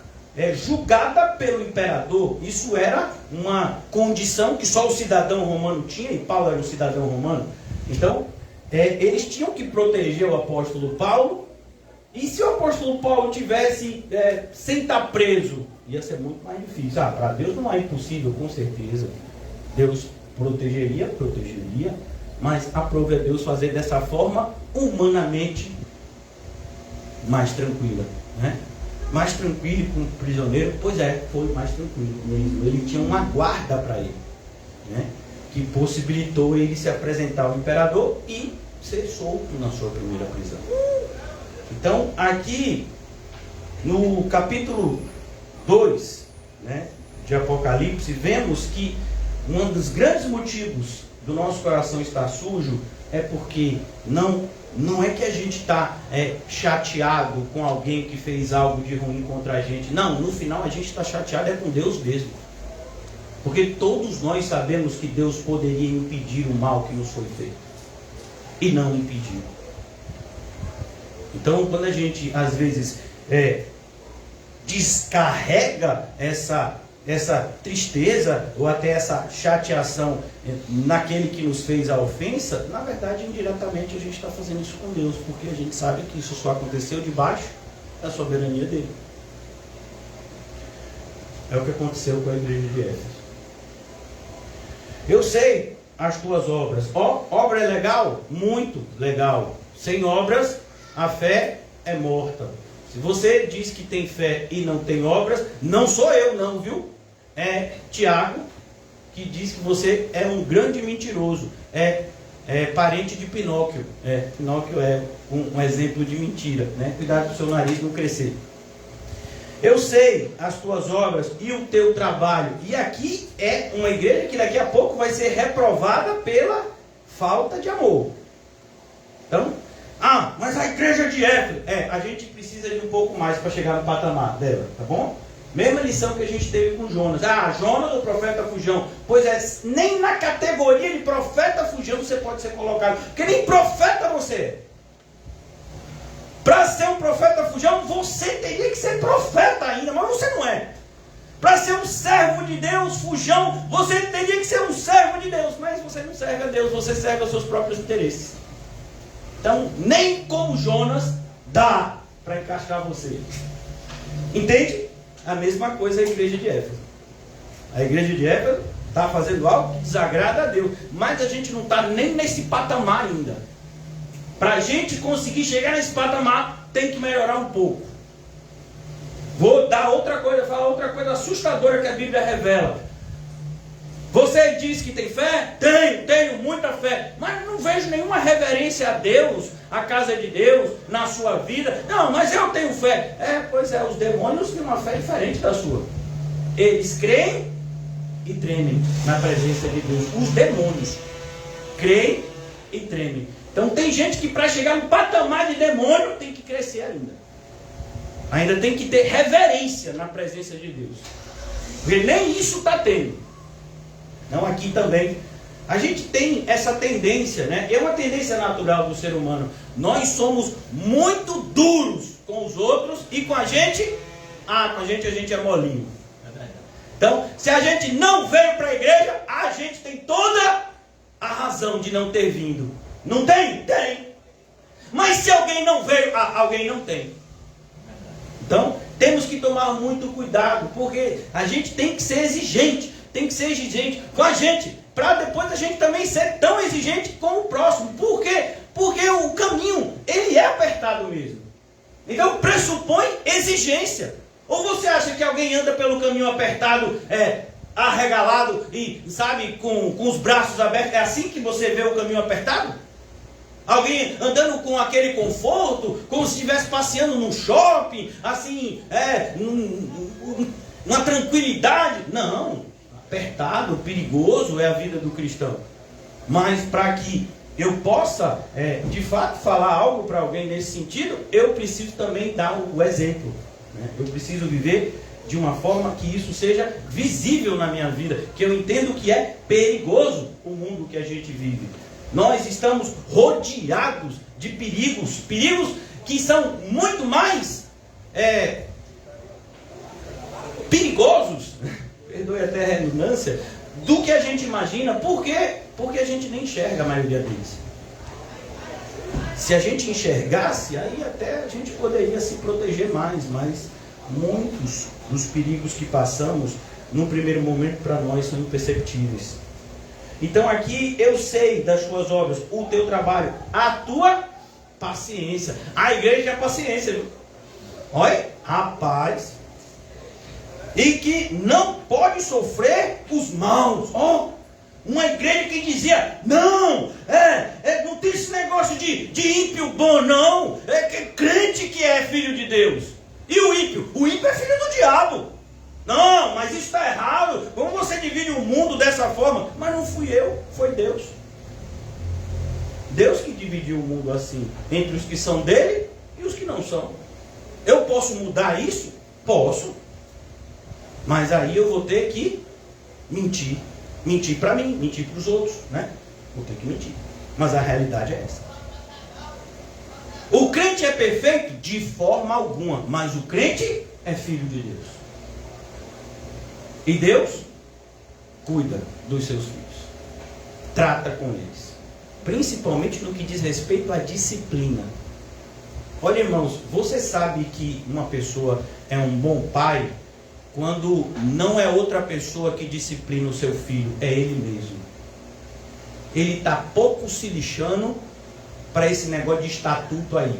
julgada pelo imperador. Isso era uma condição que só o cidadão romano tinha, e Paulo era um cidadão romano. Então, eles tinham que proteger o apóstolo Paulo. E se o apóstolo Paulo tivesse sem estar preso, ia ser muito mais difícil. Para Deus não é impossível, com certeza. Deus protegeria, mas aprove a Deus fazer dessa forma humanamente mais tranquila, né? Mais tranquilo com o prisioneiro, pois foi mais tranquilo mesmo. Ele tinha uma guarda para ele, né? Que possibilitou ele se apresentar ao imperador e ser solto na sua primeira prisão. Então, aqui no capítulo 2, né, de Apocalipse, vemos que um dos grandes motivos do nosso coração estar sujo é porque não é que a gente está chateado com alguém que fez algo de ruim contra a gente. Não, no final a gente está chateado com Deus mesmo. Porque todos nós sabemos que Deus poderia impedir o mal que nos foi feito. E não impediu. Então, quando a gente, às vezes, descarrega essa tristeza ou até essa chateação naquele que nos fez a ofensa, na verdade, indiretamente, a gente está fazendo isso com Deus, porque a gente sabe que isso só aconteceu debaixo da soberania dele. É o que aconteceu com a igreja de Éfeso. Eu sei as tuas obras. Obra é legal? Muito legal. Sem obras, a fé é morta. Se você diz que tem fé e não tem obras, não sou eu não, viu? É Tiago que diz que você é um grande mentiroso. É parente de Pinóquio. Pinóquio é um exemplo de mentira, né? Cuidado para o seu nariz não crescer. Eu sei as tuas obras e o teu trabalho. E aqui é uma igreja que daqui a pouco vai ser reprovada pela falta de amor. Então, mas a igreja de Éfeso, a gente precisa de um pouco mais para chegar no patamar dela, tá bom? Mesma lição que a gente teve com Jonas. Jonas, o profeta fujão. Pois nem na categoria de profeta fujão você pode ser colocado, porque nem profeta você é. Para ser um profeta fujão, você teria que ser profeta ainda, mas você não é. Para ser um servo de Deus, fujão, você teria que ser um servo de Deus, mas você não serve a Deus, você serve aos seus próprios interesses. Então, nem como Jonas dá para encaixar você. Entende? A mesma coisa a igreja de Éfeso. A igreja de Éfeso está fazendo algo que desagrada a Deus, mas a gente não está nem nesse patamar ainda. Para a gente conseguir chegar nesse patamar, tem que melhorar um pouco. Vou dar outra coisa, falar outra coisa assustadora que a Bíblia revela. Você diz que tem fé? Tenho muita fé, mas não vejo nenhuma reverência a Deus, a casa de Deus, na sua vida. Não, mas eu tenho fé. Pois é, os demônios têm uma fé diferente da sua. Eles creem e tremem na presença de Deus. Os demônios creem e tremem. Então tem gente que para chegar no patamar de demônio tem que crescer ainda. Ainda tem que ter reverência na presença de Deus. Porque nem isso está tendo. Não, aqui também. A gente tem essa tendência, né? É uma tendência natural do ser humano. Nós somos muito duros com os outros e com a gente, com a gente é molinho. Então, se a gente não veio para a igreja, a gente tem toda a razão de não ter vindo. Não tem? Tem. Mas se alguém não veio, alguém não tem. Então, temos que tomar muito cuidado, porque a gente tem que ser exigente. Tem que ser exigente com a gente, para depois a gente também ser tão exigente com o próximo. Por quê? Porque o caminho, ele é apertado mesmo. Então, pressupõe exigência. Ou você acha que alguém anda pelo caminho apertado, arregalado e, sabe, com os braços abertos? É assim que você vê o caminho apertado? Alguém andando com aquele conforto, como se estivesse passeando num shopping, assim, uma tranquilidade? Não, apertado, perigoso é a vida do cristão. Mas para que eu possa, de fato, falar algo para alguém nesse sentido, eu preciso também dar o exemplo. Né? Eu preciso viver de uma forma que isso seja visível na minha vida, que eu entendo que é perigoso o mundo que a gente vive. Nós estamos rodeados de perigos que são muito mais perigosos, perdoe até a redundância, do que a gente imagina. Por quê? Porque a gente nem enxerga a maioria deles. Se a gente enxergasse, aí até a gente poderia se proteger mais, mas muitos dos perigos que passamos, num primeiro momento, para nós são imperceptíveis. Então aqui eu sei das tuas obras, o teu trabalho, a tua paciência. A igreja é paciência, viu? Olha, rapaz. E que não pode sofrer os maus. Uma igreja que dizia, não tem esse negócio de ímpio bom, não. É crente que é filho de Deus. E o ímpio? O ímpio é filho do diabo. Não, mas isso está errado. Como você divide o mundo dessa forma? Mas não fui eu, foi Deus. Deus que dividiu o mundo assim, entre os que são dele e os que não são. Eu posso mudar isso? Posso. Mas aí eu vou ter que mentir. Mentir para mim, mentir para os outros, né? Vou ter que mentir. Mas a realidade é essa. O crente crente é perfeito? De forma alguma. Mas o crente é filho de Deus. E Deus cuida dos seus filhos. Trata com eles. Principalmente no que diz respeito à disciplina. Olha, irmãos, você sabe que uma pessoa é um bom pai quando não é outra pessoa que disciplina o seu filho, é ele mesmo. Ele está pouco se lixando para esse negócio de estatuto aí,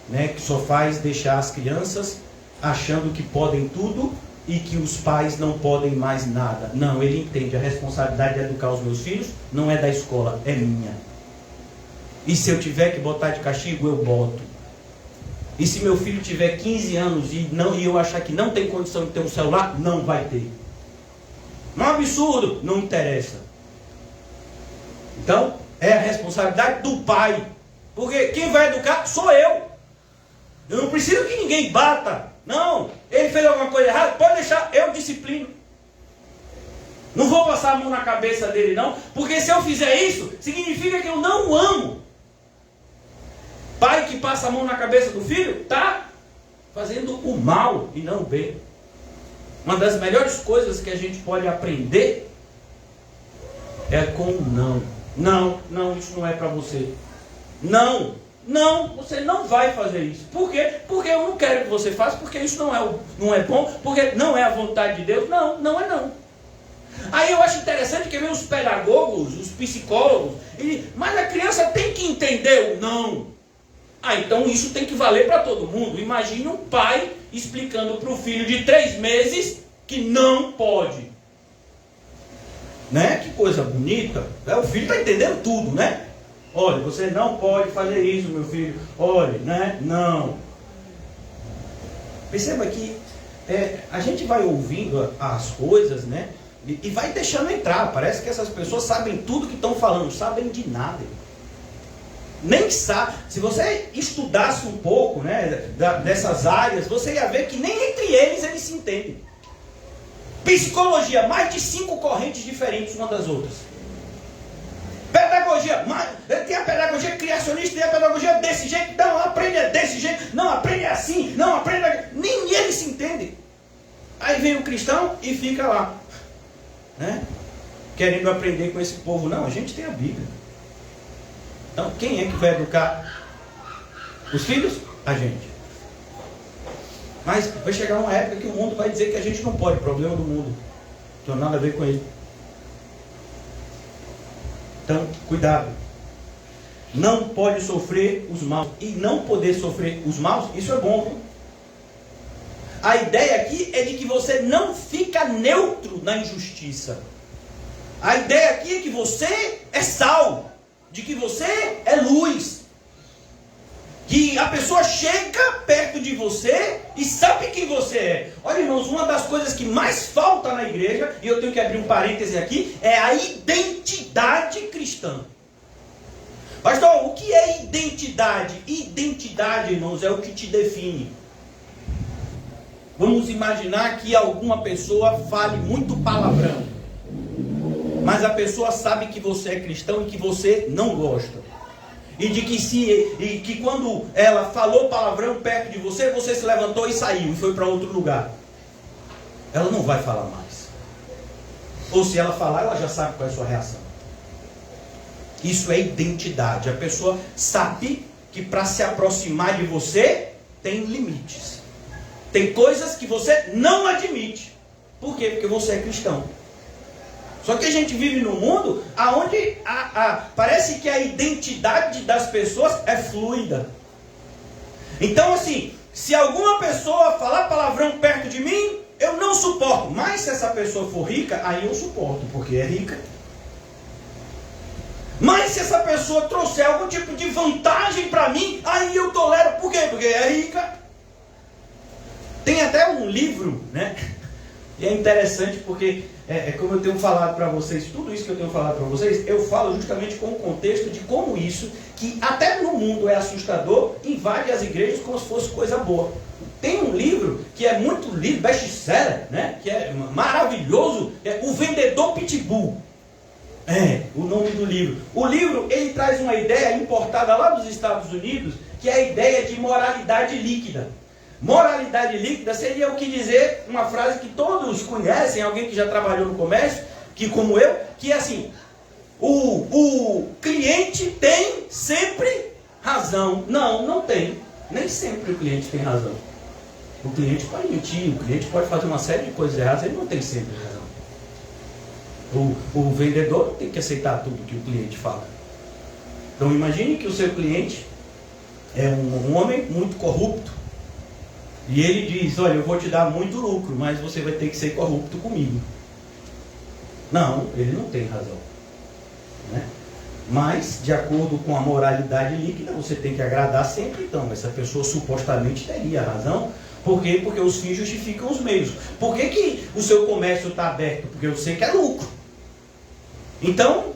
né? Que só faz deixar as crianças achando que podem tudo e que os pais não podem mais nada. Não, ele entende, a responsabilidade de educar os meus filhos não é da escola, é minha. E se eu tiver que botar de castigo, eu boto. E se meu filho tiver 15 anos e eu achar que não tem condição de ter um celular, não vai ter. Não é um absurdo, não interessa. Então, é a responsabilidade do pai. Porque quem vai educar sou eu. Eu não preciso que ninguém bata. Não, ele fez alguma coisa errada, pode deixar, eu disciplino. Não vou passar a mão na cabeça dele não, porque se eu fizer isso, significa que eu não o amo. Pai que passa a mão na cabeça do filho, está fazendo o mal e não o bem. Uma das melhores coisas que a gente pode aprender é com o não. Não, isso não é para você. Não, você não vai fazer isso. Por quê? Porque eu não quero que você faça, porque isso não é bom, porque não é a vontade de Deus. Não é não. Aí eu acho interessante que vem os pedagogos, os psicólogos, mas a criança tem que entender o não. Então isso tem que valer para todo mundo. Imagine um pai explicando para o filho de 3 meses que não pode. Né? Que coisa bonita. O filho está entendendo tudo, né? Olha, você não pode fazer isso, meu filho. Olha, né? Não. Perceba que a gente vai ouvindo as coisas, né? E vai deixando entrar. Parece que essas pessoas sabem tudo que estão falando. Sabem de nada. Nem sabe. Se você estudasse um pouco, né, dessas áreas, você ia ver que nem entre eles se entendem. Psicologia, mais de 5 correntes diferentes umas das outras. Pedagogia, tem a pedagogia criacionista, tem a pedagogia desse jeito, não, aprende desse jeito, não, aprende assim, não, aprende... Nem eles se entendem. Aí vem o cristão e fica lá, né, querendo aprender com esse povo. Não, a gente tem a Bíblia. Então, quem é que vai educar os filhos? A gente. Mas vai chegar uma época que o mundo vai dizer que a gente não pode. Problema do mundo. Não tem nada a ver com ele. Então, cuidado. Não pode sofrer os maus. E não poder sofrer os maus, isso é bom, viu? A ideia aqui é de que você não fica neutro na injustiça. A ideia aqui é que você é sal. De que você é luz. Que a pessoa chega perto de você e sabe quem você é. Olha, irmãos, uma das coisas que mais falta na igreja, e eu tenho que abrir um parêntese aqui, é a identidade cristã. Pastor, o que é identidade? Identidade, irmãos, é o que te define. Vamos imaginar que alguma pessoa fale muito palavrão, mas a pessoa sabe que você é cristão e que você não gosta. E de que quando ela falou palavrão perto de você, você se levantou e saiu e foi para outro lugar. Ela não vai falar mais. Ou se ela falar, ela já sabe qual é a sua reação. Isso é identidade. A pessoa sabe que para se aproximar de você, tem limites. Tem coisas que você não admite. Por quê? Porque você é cristão. Só que a gente vive num mundo onde parece que a identidade das pessoas é fluida. Então assim, se alguma pessoa falar palavrão perto de mim, eu não suporto. Mas se essa pessoa for rica, aí eu suporto, porque é rica. Mas se essa pessoa trouxer algum tipo de vantagem para mim, aí eu tolero. Por quê? Porque é rica. Tem até um livro, né? E é interessante porque, como eu tenho falado para vocês, tudo isso que eu tenho falado para vocês, eu falo justamente com o contexto de como isso, que até no mundo é assustador, invade as igrejas como se fosse coisa boa. Tem um livro que é muito lido, best-seller, né? Que é maravilhoso, é O Vendedor Pitbull. É o nome do livro. O livro, ele traz uma ideia importada lá dos Estados Unidos, que é a ideia de moralidade líquida. Moralidade líquida seria o que dizer, uma frase que todos conhecem, alguém que já trabalhou no comércio, que como eu, que é assim: o cliente tem sempre razão. Não, não tem. Nem sempre o cliente tem razão. O cliente pode mentir, o cliente pode fazer uma série de coisas erradas, ele não tem sempre razão. O vendedor não tem que aceitar tudo que o cliente fala. Então imagine que o seu cliente é um homem muito corrupto. E ele diz: olha, eu vou te dar muito lucro, mas você vai ter que ser corrupto comigo. Não, ele não tem razão, né? Mas, de acordo com a moralidade líquida, você tem que agradar sempre. Então, essa pessoa supostamente teria razão. Por quê? Porque os fins justificam os meios. Por que o seu comércio está aberto? Porque eu sei que é lucro. Então,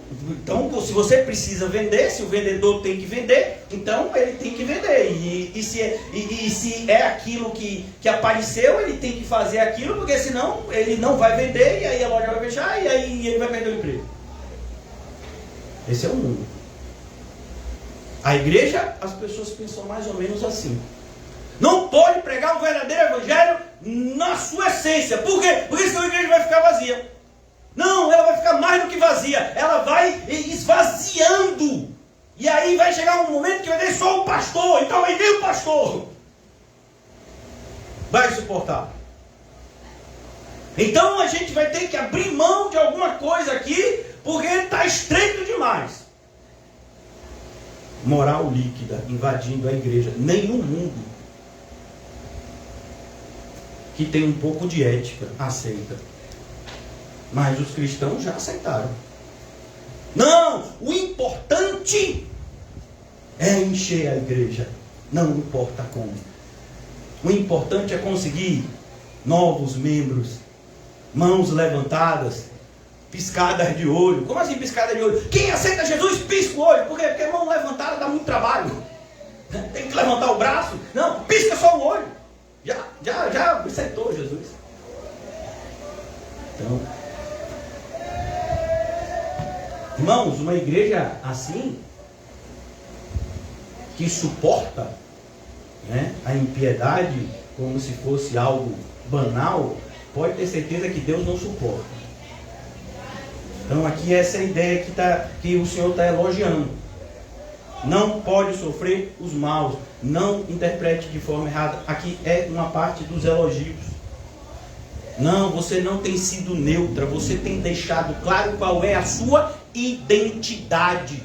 se você precisa vender, se o vendedor tem que vender, então ele tem que vender. E se é aquilo que apareceu, ele tem que fazer aquilo, porque senão ele não vai vender, e aí a loja vai fechar, e aí ele vai perder o emprego. Esse é o mundo. A igreja, as pessoas pensam mais ou menos assim. Não pode pregar o verdadeiro evangelho na sua essência. Por quê? Porque senão a igreja vai ficar vazia. Não, ela vai ficar mais do que vazia. Ela vai esvaziando. E aí vai chegar um momento que vai ter só o pastor. Então aí nem o pastor vai suportar. Então a gente vai ter que abrir mão de alguma coisa aqui, porque está estreito demais. Moral líquida invadindo a igreja. Nenhum mundo que tem um pouco de ética aceita. Mas os cristãos já aceitaram. Não, o importante é encher a igreja. Não importa como. O importante é conseguir novos membros, mãos levantadas, piscadas de olho. Como assim piscada de olho? Quem aceita Jesus pisca o olho. Por quê? Porque mão levantada dá muito trabalho. Tem que levantar o braço. Não, pisca só o olho. Já aceitou Jesus. Então, irmãos, uma igreja assim, que suporta, né, a impiedade como se fosse algo banal, pode ter certeza que Deus não suporta. Então aqui essa é a ideia que o Senhor está elogiando. Não pode sofrer os maus. Não interprete de forma errada. Aqui é uma parte dos elogios. Não, você não tem sido neutra. Você tem deixado claro qual é a sua identidade.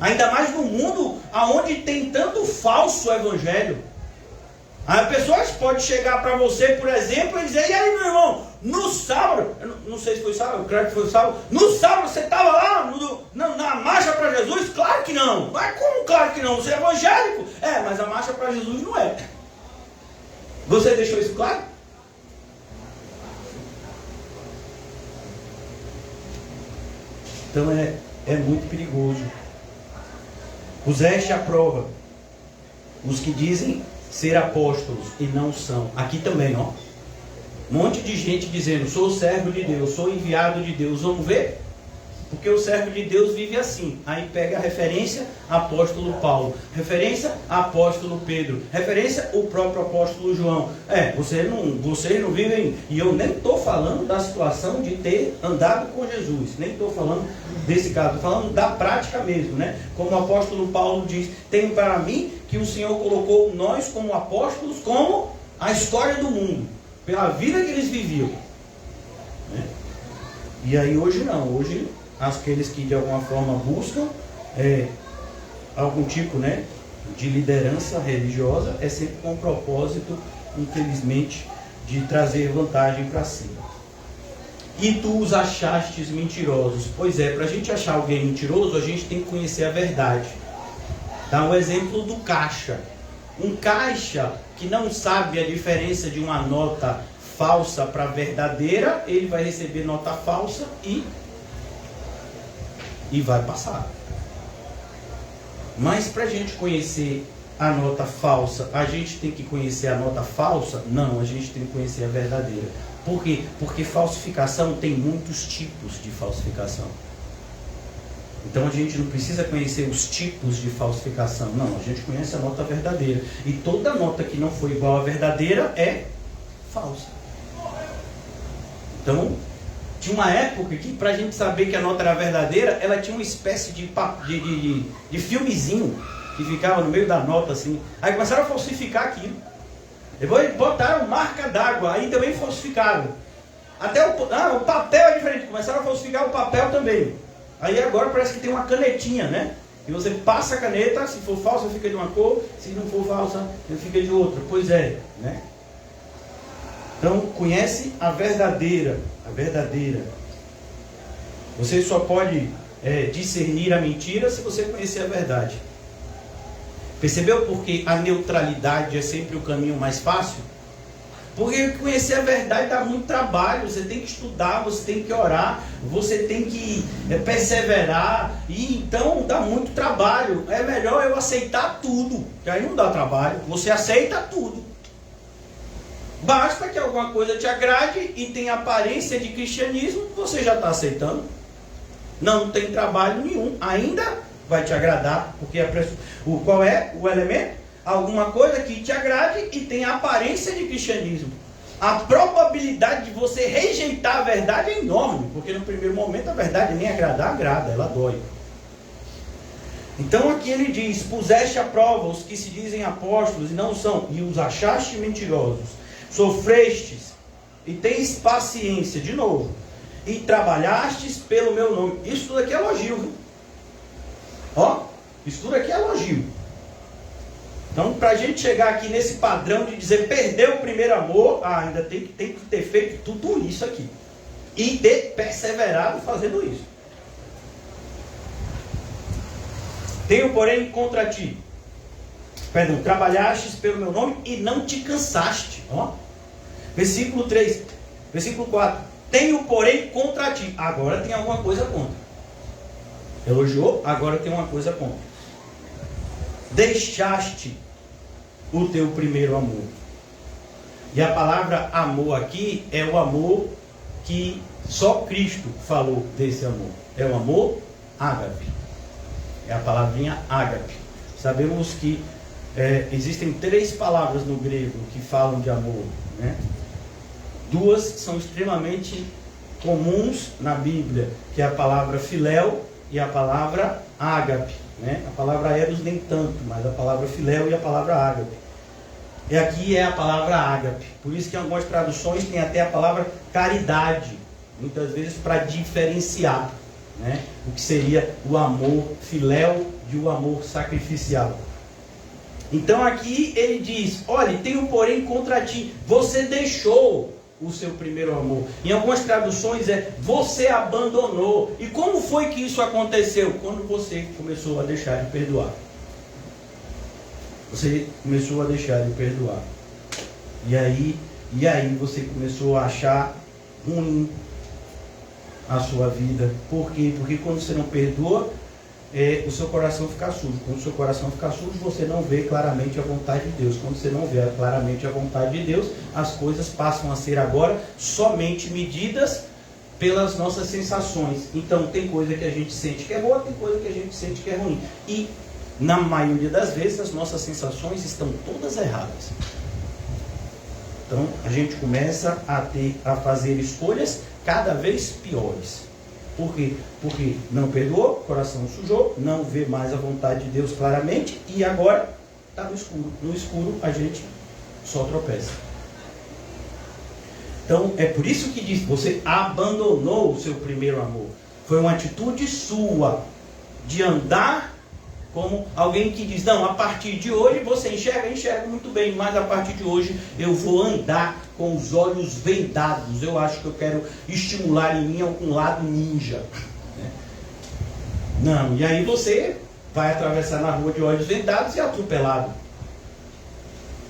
Ainda mais no mundo onde tem tanto falso evangelho. As pessoas podem chegar para você, por exemplo, e dizer: e aí, meu irmão, no sábado, não sei se foi sábado, eu creio que foi sábado, no sábado você estava lá na marcha para Jesus? Claro que não. Mas como claro que não? Você é evangélico? É, mas a marcha para Jesus não é. Você deixou isso claro? Então é muito perigoso. Puseste à prova os que dizem ser apóstolos e não são. Aqui também, ó. Um monte de gente dizendo: sou servo de Deus, sou enviado de Deus. Vamos ver? Porque o servo de Deus vive assim. Aí pega a referência, apóstolo Paulo. Referência, apóstolo Pedro. Referência, o próprio apóstolo João. Vocês não vivem. E eu nem estou falando da situação de ter andado com Jesus. Nem estou falando desse caso. Estou falando da prática mesmo, né? Como o apóstolo Paulo diz: tenho para mim que o Senhor colocou nós como apóstolos como a história do mundo. Pela vida que eles viviam. Né? E aí hoje não. Hoje aqueles que de alguma forma buscam algum tipo, né, de liderança religiosa é sempre com o propósito, infelizmente, de trazer vantagem para si. E tu os achastes mentirosos. Pois é, para a gente achar alguém mentiroso, a gente tem que conhecer a verdade. Dá um exemplo do caixa. Um caixa que não sabe a diferença de uma nota falsa para verdadeira, ele vai receber nota falsa e vai passar. Mas para a gente conhecer a nota falsa, a gente tem que conhecer a nota falsa? Não, a gente tem que conhecer a verdadeira. Por quê? Porque falsificação tem muitos tipos de falsificação. Então a gente não precisa conhecer os tipos de falsificação. Não, a gente conhece a nota verdadeira. E toda nota que não for igual à verdadeira é falsa. Então, tinha uma época que, para a gente saber que a nota era verdadeira, ela tinha uma espécie de filmezinho que ficava no meio da nota assim. Aí começaram a falsificar aquilo. Depois botaram marca d'água, aí também falsificaram. Até o papel é diferente, começaram a falsificar o papel também. Aí agora parece que tem uma canetinha, né? E você passa a caneta, se for falsa fica de uma cor, se não for falsa fica de outra. Pois é, né? Então, conhece a verdadeira. A verdadeira. Você só pode discernir a mentira se você conhecer a verdade. Percebeu porque a neutralidade é sempre o caminho mais fácil? Porque conhecer a verdade dá muito trabalho. Você tem que estudar, você tem que orar, você tem que perseverar. E então dá muito trabalho. É melhor eu aceitar tudo, que aí não dá trabalho. Você aceita tudo. Basta que alguma coisa te agrade e tenha aparência de cristianismo, você já está aceitando. Não tem trabalho nenhum. Ainda vai te agradar, porque qual é o elemento? Alguma coisa que te agrade e tenha aparência de cristianismo. A probabilidade de você rejeitar a verdade é enorme, porque no primeiro momento a verdade nem agrada, ela dói. Então aqui ele diz: puseste à prova os que se dizem apóstolos e não são, e os achaste mentirosos. Sofrestes e tens paciência, de novo, e trabalhastes pelo meu nome. Isso tudo aqui é elogio, viu? Ó, isso tudo aqui é elogio. Então, para a gente chegar aqui nesse padrão de dizer perdeu o primeiro amor, ainda tem que ter feito tudo isso aqui. E ter perseverado fazendo isso. Tenho, porém, contra ti. Perdão, trabalhastes pelo meu nome e não te cansaste. Ó. Versículo 3. Versículo 4. Tenho, porém, contra ti. Agora tem alguma coisa contra. Elogiou, agora tem uma coisa contra. Deixaste o teu primeiro amor. E a palavra amor aqui é o amor que só Cristo falou desse amor. É o amor ágape. É a palavrinha ágape. Sabemos que existem 3 palavras no grego que falam de amor, né? 2 são extremamente comuns na Bíblia, que é a palavra filéu e a palavra ágape, né? A palavra eros nem tanto, mas a palavra filéu e a palavra ágape. E aqui é a palavra ágape. Por isso que em algumas traduções tem até a palavra caridade, muitas vezes para diferenciar, né, o que seria o amor filéu de o amor sacrificial. Então aqui ele diz: olha, tenho porém contra ti, você deixou o seu primeiro amor. Em algumas traduções você abandonou. E como foi que isso aconteceu? Quando você começou a deixar de perdoar. Você começou a deixar de perdoar. E aí você começou a achar ruim a sua vida. Por quê? Porque quando você não perdoa, o seu coração fica sujo. Quando o seu coração fica sujo, você não vê claramente a vontade de Deus. Quando você não vê claramente a vontade de Deus, as coisas passam a ser agora somente medidas pelas nossas sensações. Então tem coisa que a gente sente que é boa, tem coisa que a gente sente que é ruim. E na maioria das vezes as nossas sensações estão todas erradas. Então a gente começa a fazer escolhas cada vez piores. Por quê? Porque não perdoou, o coração sujou, não vê mais a vontade de Deus claramente e agora está no escuro. No escuro a gente só tropeça. Então é por isso que diz: você abandonou o seu primeiro amor. Foi uma atitude sua de andar como alguém que diz: não, a partir de hoje você enxerga muito bem, mas a partir de hoje eu vou andar com os olhos vendados. Eu acho que eu quero estimular em mim algum lado ninja. Não, e aí você vai atravessar na rua de olhos vendados e é atropelado.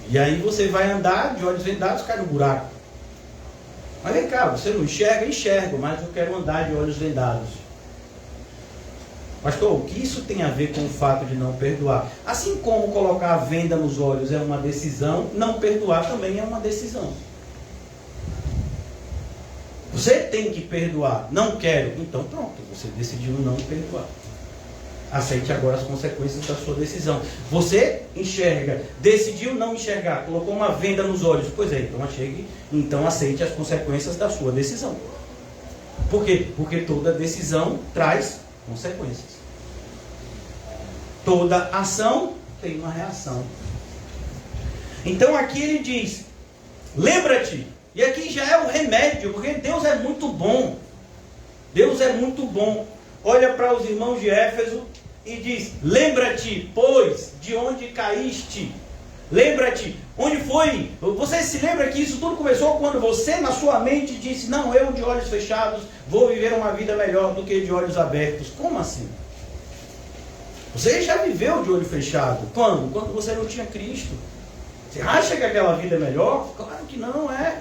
E aí você vai andar de olhos vendados e cai no buraco. Mas vem cá, você não enxerga? Enxergo, mas eu quero andar de olhos vendados. Pastor, o que isso tem a ver com o fato de não perdoar? Assim como colocar a venda nos olhos é uma decisão, não perdoar também é uma decisão. Você tem que perdoar. Não quero. Então pronto, você decidiu não perdoar. aceite agora as consequências da sua decisão. Você enxerga, decidiu não enxergar, colocou uma venda nos olhos. Pois é, então aceite as consequências da sua decisão. Por quê? Porque toda decisão traz consequências. Toda ação tem uma reação. Então aqui ele diz, lembra-te, e aqui já é o remédio, porque Deus é muito bom. Deus é muito bom. Olha para os irmãos de Éfeso e diz, lembra-te, pois, de onde caíste. Lembra-te, onde foi? Você se lembra que isso tudo começou quando você, na sua mente, disse, não, eu de olhos fechados vou viver uma vida melhor do que de olhos abertos. Como assim? Você já viveu de olho fechado. Quando? Quando você não tinha Cristo. Você acha que aquela vida é melhor? Claro que não é.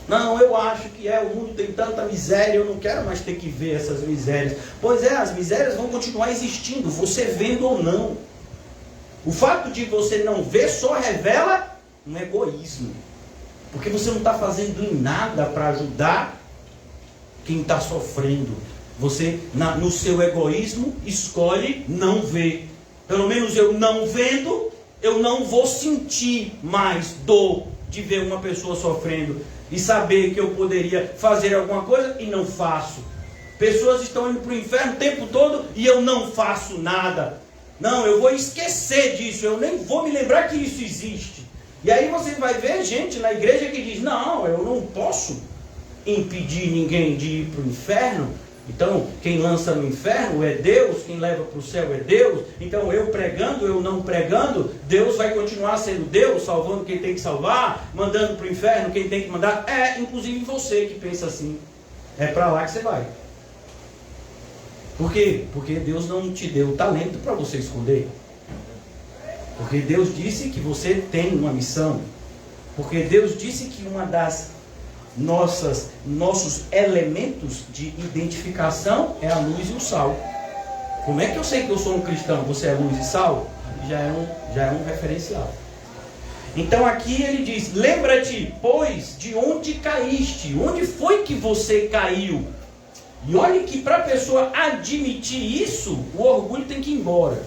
Não, eu acho que é. O mundo tem tanta miséria, eu não quero mais ter que ver essas misérias. Pois é, as misérias vão continuar existindo, você vendo ou não. O fato de você não ver só revela um egoísmo. Porque você não está fazendo em nada para ajudar quem está sofrendo. Você, no seu egoísmo, escolhe não ver. Pelo menos eu não vendo, eu não vou sentir mais dor de ver uma pessoa sofrendo e saber que eu poderia fazer alguma coisa e não faço. Pessoas estão indo para o inferno o tempo todo e eu não faço nada. Não, eu vou esquecer disso, eu nem vou me lembrar que isso existe. E aí você vai ver gente na igreja que diz, não, eu não posso impedir ninguém de ir para o inferno. Então, quem lança no inferno é Deus, quem leva para o céu é Deus. Então, eu pregando, eu não pregando, Deus vai continuar sendo Deus, salvando quem tem que salvar, mandando para o inferno quem tem que mandar. É, inclusive você que pensa assim. É para lá que você vai. Por quê? Porque Deus não te deu talento para você esconder. Porque Deus disse que você tem uma missão. Porque Deus disse que uma das nossos elementos de identificação é a luz e o sal. Como é que eu sei que eu sou um cristão? Você é luz e sal? Já é um referencial. Então aqui ele diz, lembra-te, pois, de onde caíste. Onde foi que você caiu? E olhe que para a pessoa admitir isso, o orgulho tem que ir embora.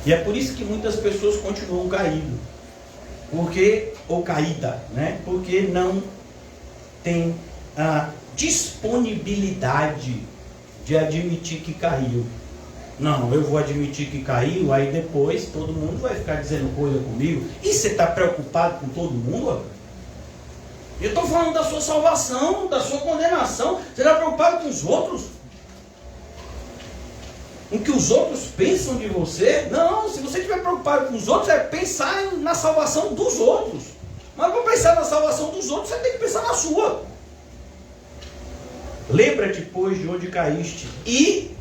E é por isso que muitas pessoas continuam caídas. Ou caída, né? Porque não tem a disponibilidade de admitir que caiu. Não, eu vou admitir que caiu, aí depois todo mundo vai ficar dizendo coisa comigo. E você está preocupado com todo mundo? Eu estou falando da sua salvação, da sua condenação. Você está preocupado com os outros? O que os outros pensam de você? Não, se você estiver preocupado com os outros, é pensar na salvação dos outros. Mas para pensar na salvação dos outros, você tem que pensar na sua. Lembra-te, pois, de onde caíste e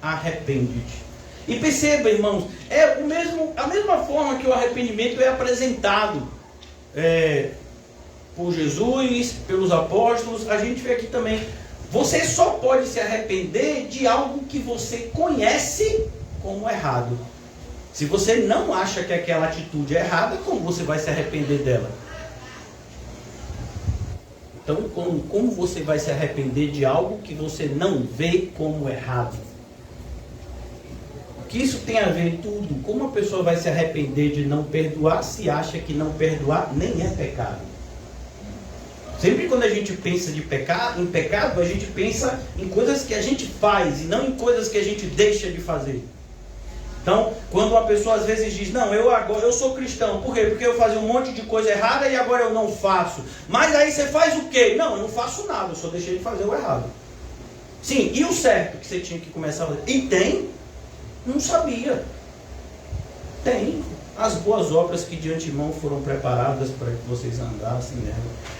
arrepende-te. E perceba, irmãos, a mesma forma que o arrependimento é apresentado por Jesus, pelos apóstolos, a gente vê aqui também. Você só pode se arrepender de algo que você conhece como errado. Se você não acha que aquela atitude é errada, como você vai se arrepender dela? Então, como você vai se arrepender de algo que você não vê como errado? O que isso tem a ver tudo? Como a pessoa vai se arrepender de não perdoar se acha que não perdoar nem é pecado? Sempre quando a gente pensa em pecado, a gente pensa em coisas que a gente faz e não em coisas que a gente deixa de fazer. Então, quando uma pessoa às vezes diz, não, eu sou cristão, por quê? Porque eu fazia um monte de coisa errada e agora eu não faço. Mas aí você faz o quê? Não, eu não faço nada, eu só deixei de fazer o errado. Sim, e o certo que você tinha que começar a fazer? E tem? Não sabia. Tem. As boas obras que de antemão foram preparadas para que vocês andassem nela.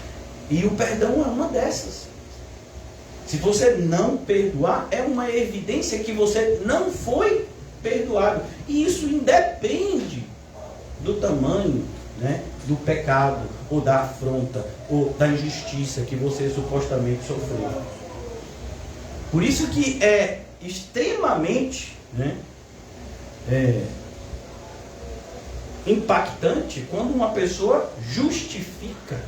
E o perdão é uma dessas. Se você não perdoar, é uma evidência que você não foi perdoado. E isso independe do tamanho, né, do pecado, ou da afronta, ou da injustiça que você supostamente sofreu. Por isso que é extremamente, né, impactante quando uma pessoa justifica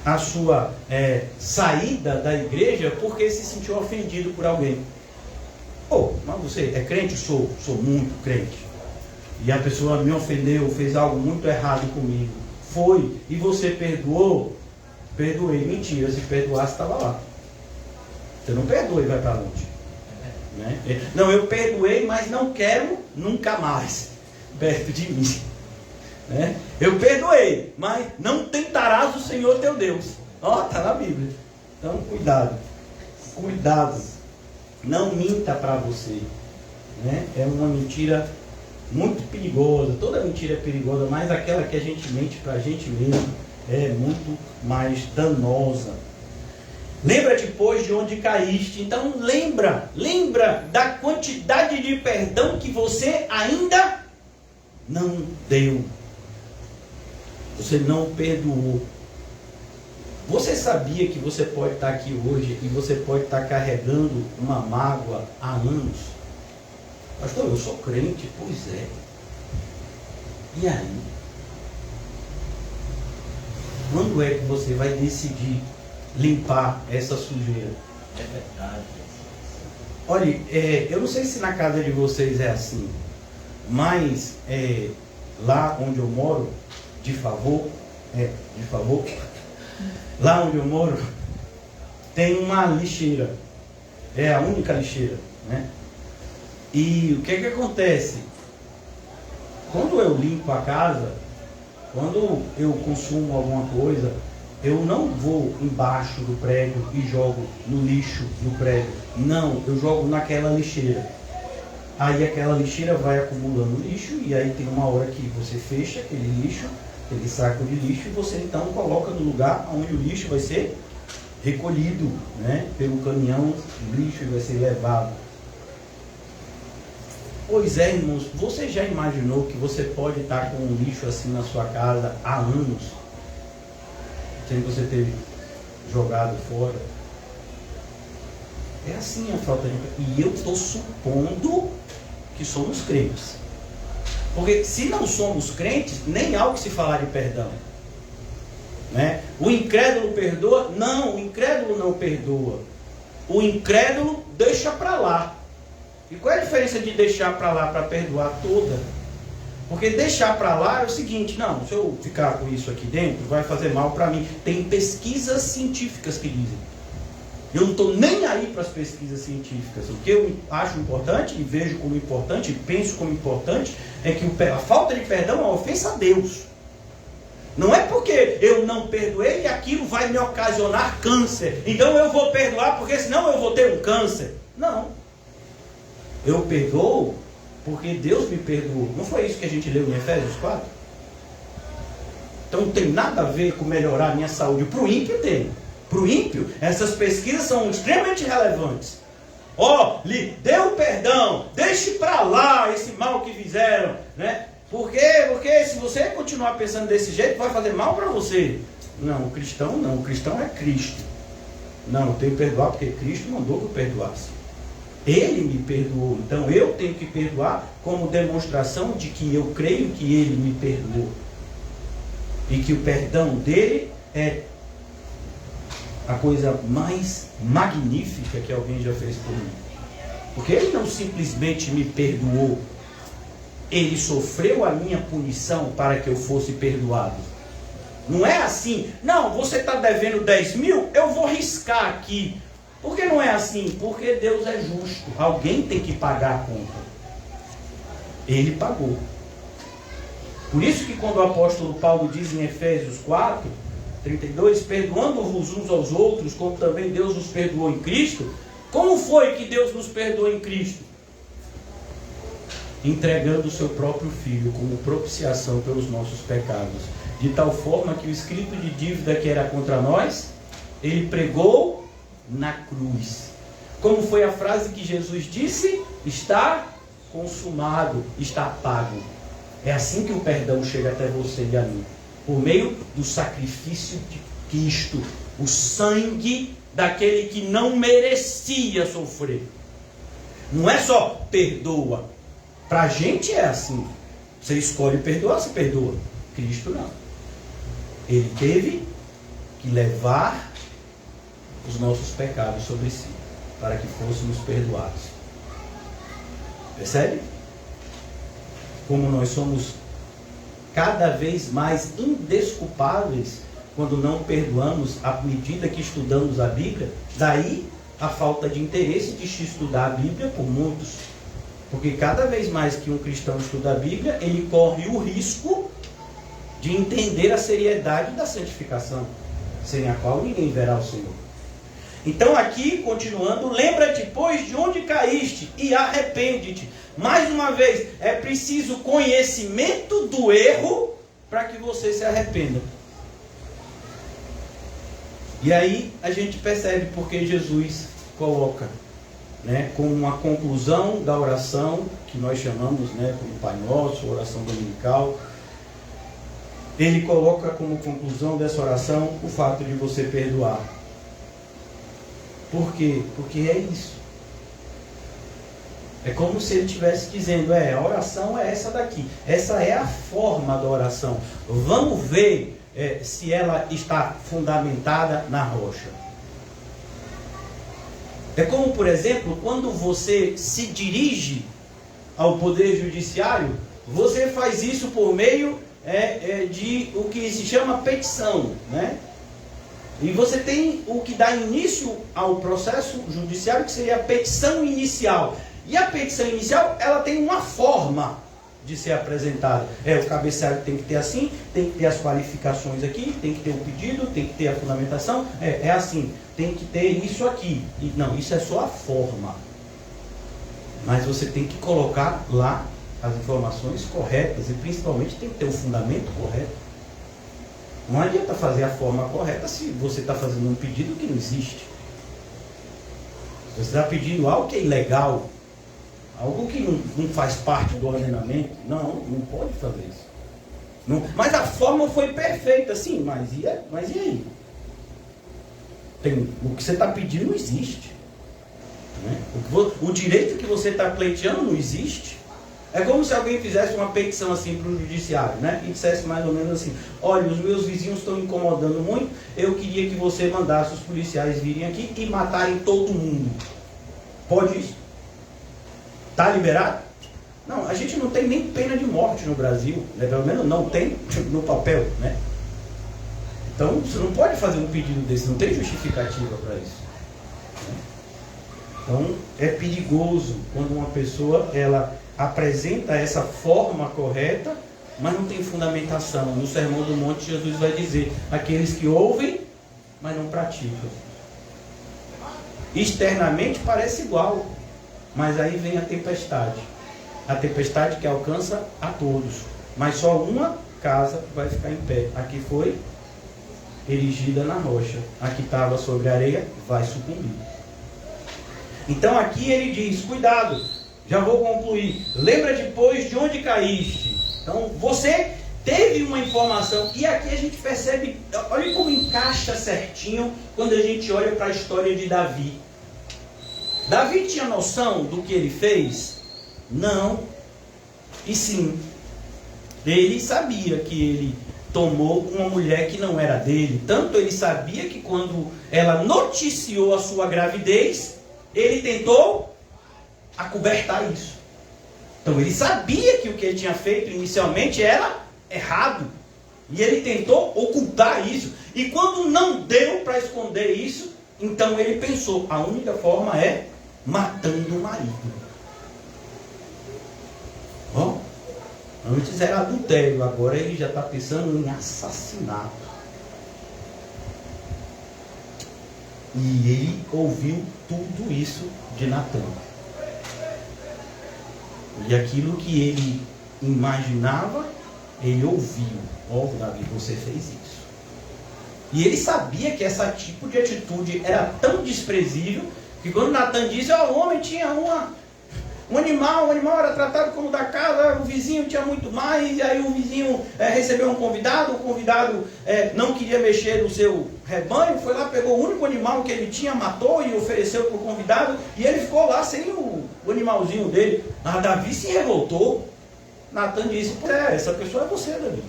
a sua saída da igreja porque se sentiu ofendido por alguém. Pô, mas você é crente? Sou muito crente. E a pessoa me ofendeu, fez algo muito errado comigo. Foi. E você perdoou? Perdoei. Mentira, se perdoasse, estava lá. Você não perdoa e vai para longe. Né? Não, eu perdoei, mas não quero nunca mais perto de mim. Né? Eu perdoei, mas não tentarás o Senhor teu Deus. Ó, está na Bíblia. Então, cuidado. Cuidado. Não minta para você. Né? É uma mentira muito perigosa. Toda mentira é perigosa, mas aquela que a gente mente para a gente mesmo é muito mais danosa. Lembra-te, pois, de onde caíste. Então lembra da quantidade de perdão que você ainda não deu. Você não perdoou. Você sabia que você pode estar aqui hoje e você pode estar carregando uma mágoa há anos? Pastor, eu sou crente. Pois é. E aí? Quando é que você vai decidir limpar essa sujeira? É verdade. Olha, eu não sei se na casa de vocês é assim, mas lá onde eu moro, de favor, lá onde eu moro, tem uma lixeira. É a única lixeira, né? E o que acontece? Quando eu limpo a casa, quando eu consumo alguma coisa, eu não vou embaixo do prédio e jogo no lixo do prédio. Não, eu jogo naquela lixeira. Aí aquela lixeira vai acumulando lixo e aí tem uma hora que você fecha aquele lixo, aquele saco de lixo, e você então coloca no lugar onde o lixo vai ser recolhido, né, pelo caminhão de lixo e vai ser levado. Pois é, irmãos, você já imaginou que você pode estar com um lixo assim na sua casa há anos, sem você ter jogado fora? É assim a falta de... E eu estou supondo que somos crentes. Porque se não somos crentes, nem há o que se falar de perdão. Né? O incrédulo perdoa? Não, o incrédulo não perdoa. O incrédulo deixa para lá. E qual é a diferença de deixar para lá para perdoar? Toda. Porque deixar para lá é o seguinte: não, se eu ficar com isso aqui dentro, vai fazer mal para mim. Tem pesquisas científicas que dizem. Eu não estou nem aí para as pesquisas científicas. O que eu acho importante, e vejo como importante, e penso como importante, é que a falta de perdão é uma ofensa a Deus. Não é porque eu não perdoei e aquilo vai me ocasionar câncer. Então eu vou perdoar porque senão eu vou ter um câncer. Não. Eu perdoo porque Deus me perdoou. Não foi isso que a gente leu em Efésios 4? Então não tem nada a ver com melhorar a minha saúde. Para o ímpio tem. Para o ímpio, essas pesquisas são extremamente relevantes. Lhe deu perdão, deixe para lá esse mal que fizeram, né? Porque se você continuar pensando desse jeito, vai fazer mal para você. Não, o cristão não, o cristão é Cristo. Não, eu tenho que perdoar porque Cristo mandou que eu perdoasse. Ele me perdoou, então eu tenho que perdoar como demonstração de que eu creio que Ele me perdoou. E que o perdão dele é a coisa mais magnífica que alguém já fez por mim. Porque Ele não simplesmente me perdoou, Ele sofreu a minha punição para que eu fosse perdoado. Não é assim: não, você está devendo 10 mil, eu vou riscar aqui. Por que não é assim? Porque Deus é justo. Alguém tem que pagar a conta. Ele pagou. Por isso que quando o apóstolo Paulo diz em Efésios 4, 32, perdoando-vos uns aos outros, como também Deus nos perdoou em Cristo. Como foi que Deus nos perdoou em Cristo? Entregando o seu próprio Filho como propiciação pelos nossos pecados. De tal forma que o escrito de dívida que era contra nós, Ele pregou na cruz. Como foi a frase que Jesus disse? Está consumado, está pago. É assim que o perdão chega até você e a mim. Por meio do sacrifício de Cristo. O sangue daquele que não merecia sofrer. Não é só perdoa. Para a gente é assim. Você escolhe perdoar, você perdoa. Cristo não. Ele teve que levar os nossos pecados sobre si, para que fôssemos perdoados. Percebe? Como nós somos cada vez mais indesculpáveis quando não perdoamos à medida que estudamos a Bíblia. Daí a falta de interesse de se estudar a Bíblia por muitos. Porque cada vez mais que um cristão estuda a Bíblia, ele corre o risco de entender a seriedade da santificação, sem a qual ninguém verá o Senhor. Então aqui, continuando, lembra-te, pois, de onde caíste e arrepende-te. Mais uma vez, é preciso conhecimento do erro para que você se arrependa. E aí a gente percebe porque Jesus coloca, né, como uma conclusão da oração, que nós chamamos, né, como Pai Nosso, oração dominical. Ele coloca como conclusão dessa oração o fato de você perdoar. Por quê? Porque é isso. É como se ele estivesse dizendo, a oração é essa daqui. Essa é a forma da oração. Vamos ver se ela está fundamentada na rocha. É como, por exemplo, quando você se dirige ao Poder Judiciário, você faz isso por meio de o que se chama petição, né? E você tem o que dá início ao processo judiciário, que seria a petição inicial. E a petição inicial, ela tem uma forma de ser apresentada. O cabeceário tem que ter assim, tem que ter as qualificações aqui, tem que ter o pedido, tem que ter a fundamentação. É assim, tem que ter isso aqui. E, não, isso é só a forma. Mas você tem que colocar lá as informações corretas e principalmente tem que ter o fundamento correto. Não adianta fazer a forma correta se você está fazendo um pedido que não existe. Você está pedindo algo que é ilegal, algo que não faz parte do ordenamento. Não pode fazer isso. Não, mas a forma foi perfeita, sim, mas e aí? O que você está pedindo não existe. Né? O direito que você está pleiteando não existe. É como se alguém fizesse uma petição assim para o judiciário, né? E dissesse mais ou menos assim: olha, os meus vizinhos estão incomodando muito, eu queria que você mandasse os policiais virem aqui e matarem todo mundo. Pode isso? Está liberado? Não, a gente não tem nem pena de morte no Brasil, né? Pelo menos não tem no papel, né? Então você não pode fazer um pedido desse, não tem justificativa para isso. Então é perigoso quando uma pessoa ela apresenta essa forma correta, mas não tem fundamentação. No Sermão do Monte, Jesus vai dizer: aqueles que ouvem, mas não praticam. Externamente parece igual, mas aí vem a tempestade. A tempestade que alcança a todos, mas só uma casa vai ficar em pé. Aqui foi erigida na rocha, a que estava sobre a areia vai sucumbir. Então aqui ele diz: cuidado, já vou concluir. Lembra depois de onde caíste. Então você teve uma informação. E aqui a gente percebe, olha como encaixa certinho quando a gente olha para a história de Davi. Davi tinha noção do que ele fez? Não. E sim, ele sabia que ele tomou uma mulher que não era dele. Tanto ele sabia que quando ela noticiou a sua gravidez, ele tentou acobertar isso. Então ele sabia que o que ele tinha feito inicialmente era errado. E ele tentou ocultar isso. E quando não deu para esconder isso, então ele pensou: a única forma é matando o marido. Antes era adultério, agora ele já está pensando em assassinato. E ele ouviu tudo isso de Natan. E aquilo que ele imaginava, ele ouviu: Davi, você fez isso. E ele sabia que esse tipo de atitude era tão desprezível, que quando Natan disse: o homem tinha um animal, o animal era tratado como da casa, o vizinho tinha muito mais, e aí o vizinho recebeu um convidado, o convidado não queria mexer no seu rebanho, foi lá, pegou o único animal que ele tinha, matou e ofereceu para o convidado, e ele ficou lá sem o animalzinho dele. Mas Davi se revoltou. Natan disse: essa pessoa é você, Davi.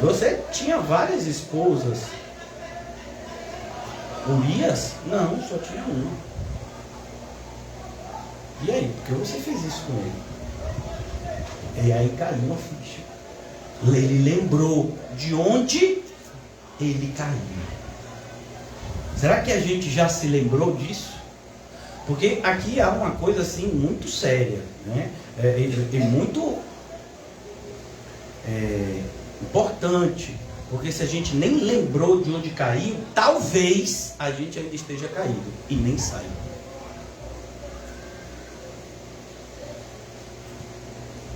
Você tinha várias esposas. Urias? Não, só tinha uma. E aí, por que você fez isso com ele? E aí caiu uma ficha. Ele lembrou de onde ele caiu. Será que a gente já se lembrou disso? Porque aqui há uma coisa assim muito séria, né? E muito importante. Porque se a gente nem lembrou de onde caiu, talvez a gente ainda esteja caído e nem saiba.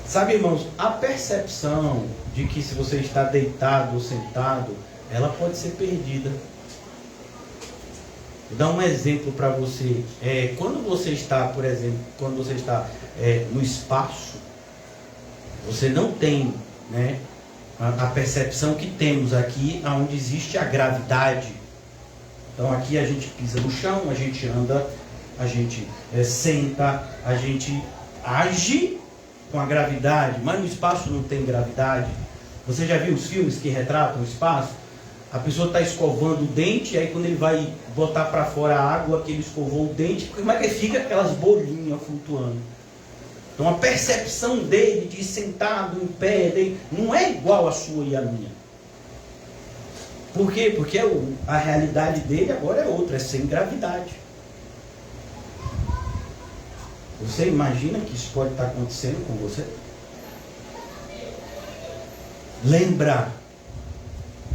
Sabe, irmãos, a percepção de que se você está deitado ou sentado, ela pode ser perdida. Vou dar um exemplo para você. Quando você está, por exemplo, no espaço, você não tem, né, a percepção que temos aqui, onde existe a gravidade. Então aqui a gente pisa no chão, a gente anda, a gente senta, a gente age com a gravidade, mas no espaço não tem gravidade. Você já viu os filmes que retratam o espaço? A pessoa está escovando o dente, e aí quando ele vai botar para fora a água que ele escovou o dente, como é que fica? Aquelas bolinhas flutuando. Então a percepção dele de sentado em pé não é igual a sua e a minha. Por quê? Porque a realidade dele agora é outra, é sem gravidade. Você imagina que isso pode estar acontecendo com você? Lembrar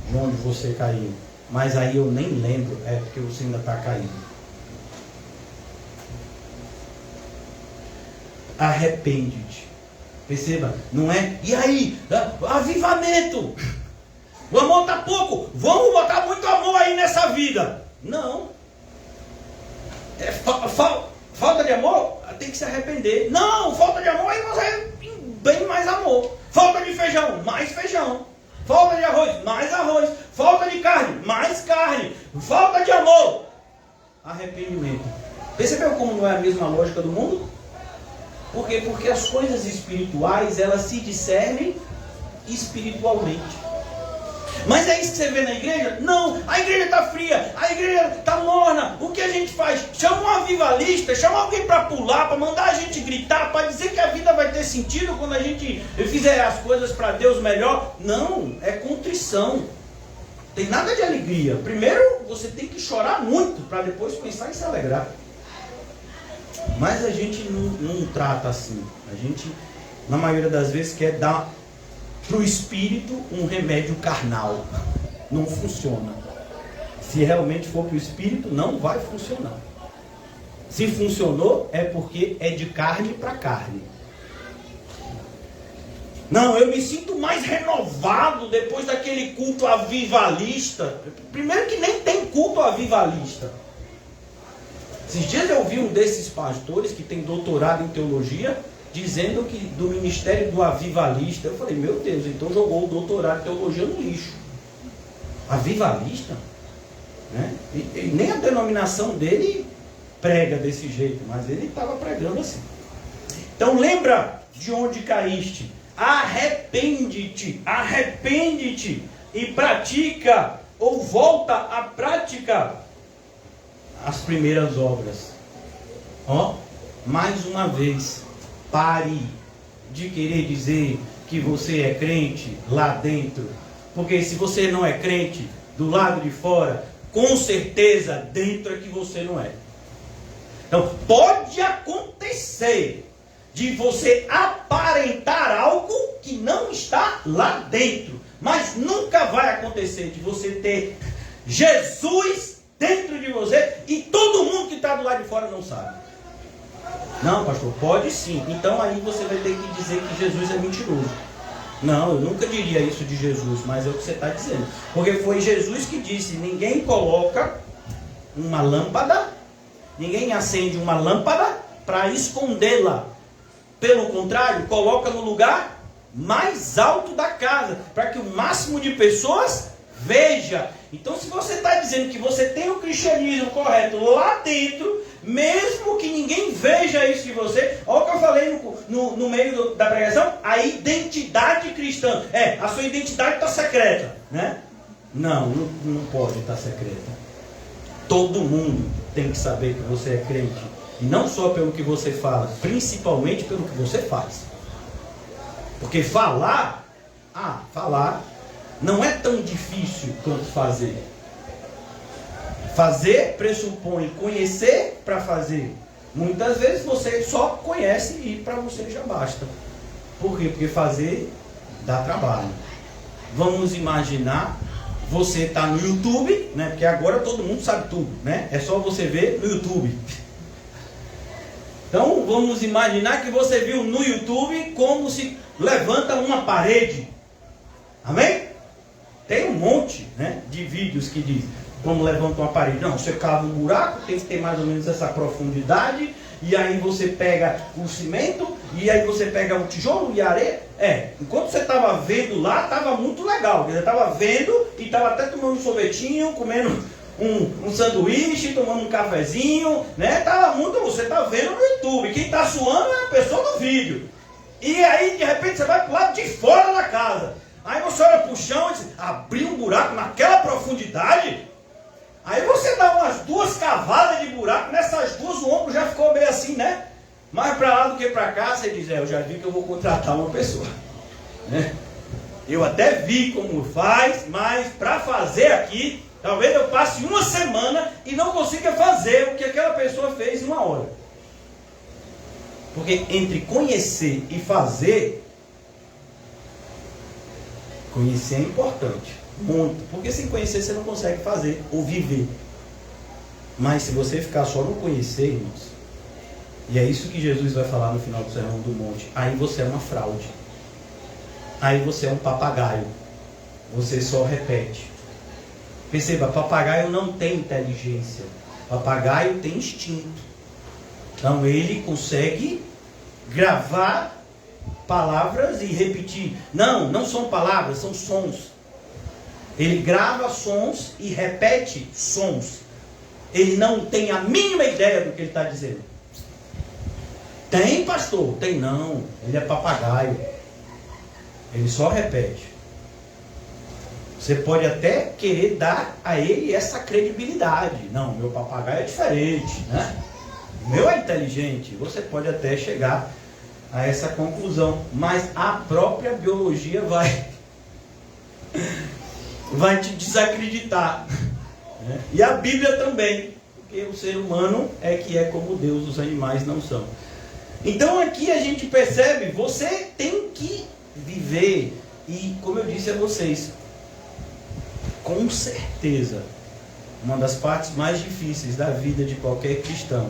de onde você caiu, mas aí eu nem lembro, porque você ainda está caído. Arrepende-te. Perceba, não é? E aí? Avivamento! O amor está pouco, vamos botar muito amor aí nessa vida. Não. Falta de amor, tem que se arrepender. Não, falta de amor, aí você bem mais amor. Falta de feijão, mais feijão. Falta de arroz, mais arroz. Falta de carne, mais carne. Falta de amor, arrependimento. Percebeu como não é a mesma lógica do mundo? Por quê? Porque as coisas espirituais, elas se discernem espiritualmente. Mas é isso que você vê na igreja? Não, a igreja está fria, a igreja está morna. O que a gente faz? Chama um avivalista, chama alguém para pular, para mandar a gente gritar, para dizer que a vida vai ter sentido quando a gente fizer as coisas para Deus melhor. Não, é contrição. Tem nada de alegria. Primeiro você tem que chorar muito para depois pensar em se alegrar. Mas a gente não trata assim. A gente, na maioria das vezes, quer dar para o espírito um remédio carnal. Não funciona. Se realmente for para o espírito, não vai funcionar. Se funcionou, é porque é de carne para carne. Não, eu me sinto mais renovado depois daquele culto avivalista. Primeiro que nem tem culto avivalista. Esses dias eu vi um desses pastores que tem doutorado em teologia, dizendo que do ministério do avivalista. Eu falei, meu Deus, então jogou o doutorado em teologia no lixo. Avivalista? Né? E nem a denominação dele prega desse jeito, mas ele estava pregando assim. Então lembra de onde caíste. Arrepende-te e pratica, ou volta à prática, as primeiras obras. Mais uma vez, pare de querer dizer que você é crente lá dentro, porque se você não é crente do lado de fora, com certeza dentro é que você não é. Então pode acontecer de você aparentar algo que não está lá dentro, mas nunca vai acontecer de você ter Jesus dentro de você e todo mundo que está do lado de fora não sabe. Não, pastor, pode sim. Então aí você vai ter que dizer que Jesus é mentiroso. Não, eu nunca diria isso de Jesus, mas é o que você está dizendo. Porque foi Jesus que disse, ninguém coloca uma lâmpada, ninguém acende uma lâmpada para escondê-la. Pelo contrário, coloca no lugar mais alto da casa, para que o máximo de pessoas veja. Então, se você está dizendo que você tem o cristianismo correto lá dentro, mesmo que ninguém veja isso de você, olha o que eu falei no meio da pregação, a identidade cristã. A sua identidade está secreta, né? Não pode estar secreta. Todo mundo tem que saber que você é crente. E não só pelo que você fala, principalmente pelo que você faz. Porque falar não é tão difícil quanto fazer. Fazer pressupõe conhecer para fazer. Muitas vezes você só conhece e para você já basta. Por quê? Porque fazer dá trabalho. Vamos imaginar, você está no YouTube, né? Porque agora todo mundo sabe tudo, né? É só você ver no YouTube. Então vamos imaginar que você viu no YouTube como se levanta uma parede. Amém? Tem um monte, né, de vídeos que diz como levanta uma parede. Não, você cava um buraco, tem que ter mais ou menos essa profundidade. E aí você pega o cimento, e aí você pega o tijolo e a areia. Enquanto você estava vendo lá, estava muito legal. Você estava vendo e estava até tomando um sorvetinho, comendo um sanduíche, tomando um cafezinho, né? Tava muito, você está vendo no YouTube. Quem está suando é a pessoa do vídeo. E aí, de repente, você vai para o lado de fora da casa. Aí você olha para o chão e diz, abriu um buraco naquela profundidade. Aí você dá umas 2 cavadas de buraco, nessas 2 o ombro já ficou meio assim, né? Mais para lá do que para cá, você diz, eu já vi que eu vou contratar uma pessoa, né? Eu até vi como faz, mas para fazer aqui, talvez eu passe uma semana e não consiga fazer o que aquela pessoa fez em 1 hora. Porque entre conhecer e fazer, conhecer é importante. Muito, porque sem conhecer você não consegue fazer ou viver. Mas se você ficar só no conhecer, irmãos, e é isso que Jesus vai falar no final do Sermão do Monte, aí você é uma fraude, aí você é um papagaio, você só repete. Perceba, papagaio não tem inteligência, papagaio tem instinto. Então ele consegue gravar palavras e repetir. Não são palavras, são sons. Ele grava sons e repete sons. Ele não tem a mínima ideia do que ele está dizendo. Tem, pastor? Tem não. Ele é papagaio. Ele só repete. Você pode até querer dar a ele essa credibilidade. Não, meu papagaio é diferente, né? O meu é inteligente. Você pode até chegar a essa conclusão. Mas a própria biologia vai te desacreditar, né? E a Bíblia também, porque o ser humano é que é como Deus, os animais não são. Então aqui a gente percebe, você tem que viver, e como eu disse a vocês, com certeza, uma das partes mais difíceis da vida de qualquer cristão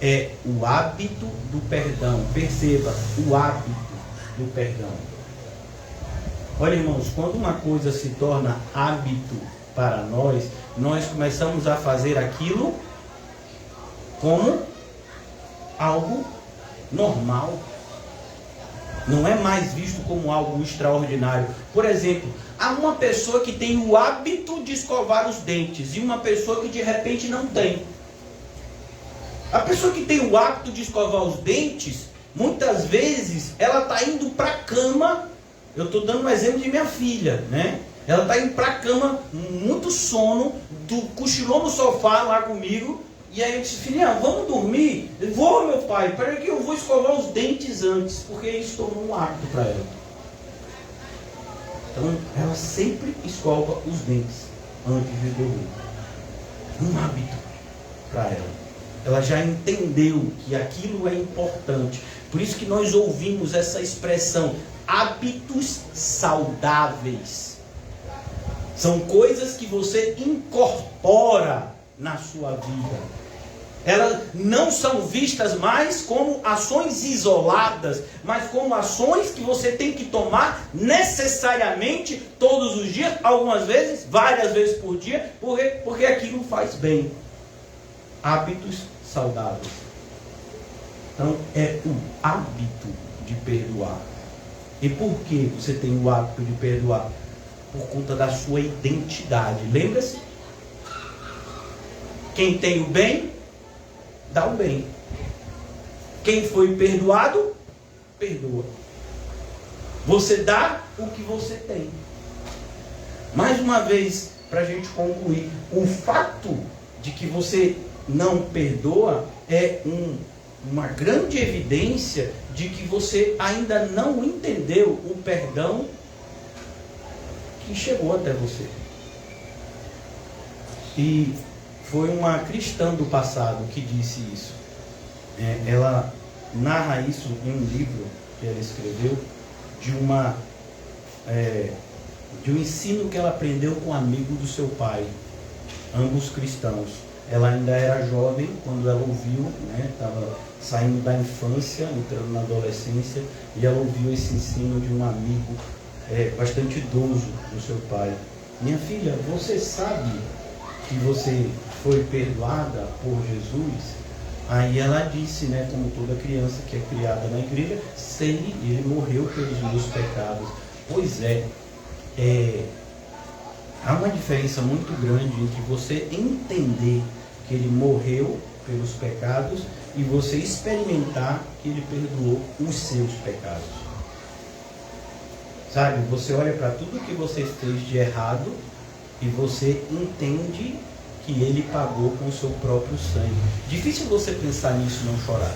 é o hábito do perdão. Perceba, o hábito do perdão. Olha, irmãos, quando uma coisa se torna hábito para nós começamos a fazer aquilo como algo normal. Não é mais visto como algo extraordinário. Por exemplo, há uma pessoa que tem o hábito de escovar os dentes e uma pessoa que de repente não tem. A pessoa que tem o hábito de escovar os dentes, muitas vezes ela está indo para a cama. Eu estou dando um exemplo de minha filha, né? Ela está indo para a cama, muito sono, cochilou no sofá lá comigo. E aí eu disse, filha, vamos dormir? Eu vou, meu pai, peraí que eu vou escovar os dentes antes, porque isso tornou um hábito para ela. Então, ela sempre escova os dentes antes de dormir. Um hábito para ela. Ela já entendeu que aquilo é importante. Por isso que nós ouvimos essa expressão, hábitos saudáveis. São coisas que você incorpora na sua vida. Elas não são vistas mais como ações isoladas, mas como ações que você tem que tomar necessariamente todos os dias, algumas vezes, várias vezes por dia, porque aquilo faz bem. Hábitos saudáveis. Então é o hábito de perdoar. E por que você tem o hábito de perdoar? Por conta da sua identidade. Lembra-se? Quem tem o bem, dá o bem. Quem foi perdoado, perdoa. Você dá o que você tem. Mais uma vez, para a gente concluir, o fato de que você não perdoa é uma grande evidência de que você ainda não entendeu o perdão que chegou até você. E foi uma cristã do passado que disse isso. Ela narra isso em um livro que ela escreveu, de um ensino que ela aprendeu com um amigo do seu pai, ambos cristãos. Ela ainda era jovem quando ela ouviu, estava saindo da infância, entrando na adolescência, e ela ouviu esse ensino de um amigo bastante idoso do seu pai. Minha filha, você sabe que você foi perdoada por Jesus? Aí ela disse, como toda criança que é criada na igreja, sei, ele morreu pelos meus pecados. Pois há uma diferença muito grande entre você entender que ele morreu pelos pecados e você experimentar que ele perdoou os seus pecados. Sabe, você olha para tudo que você fez de errado e você entende que ele pagou com o seu próprio sangue. Difícil você pensar nisso e não chorar.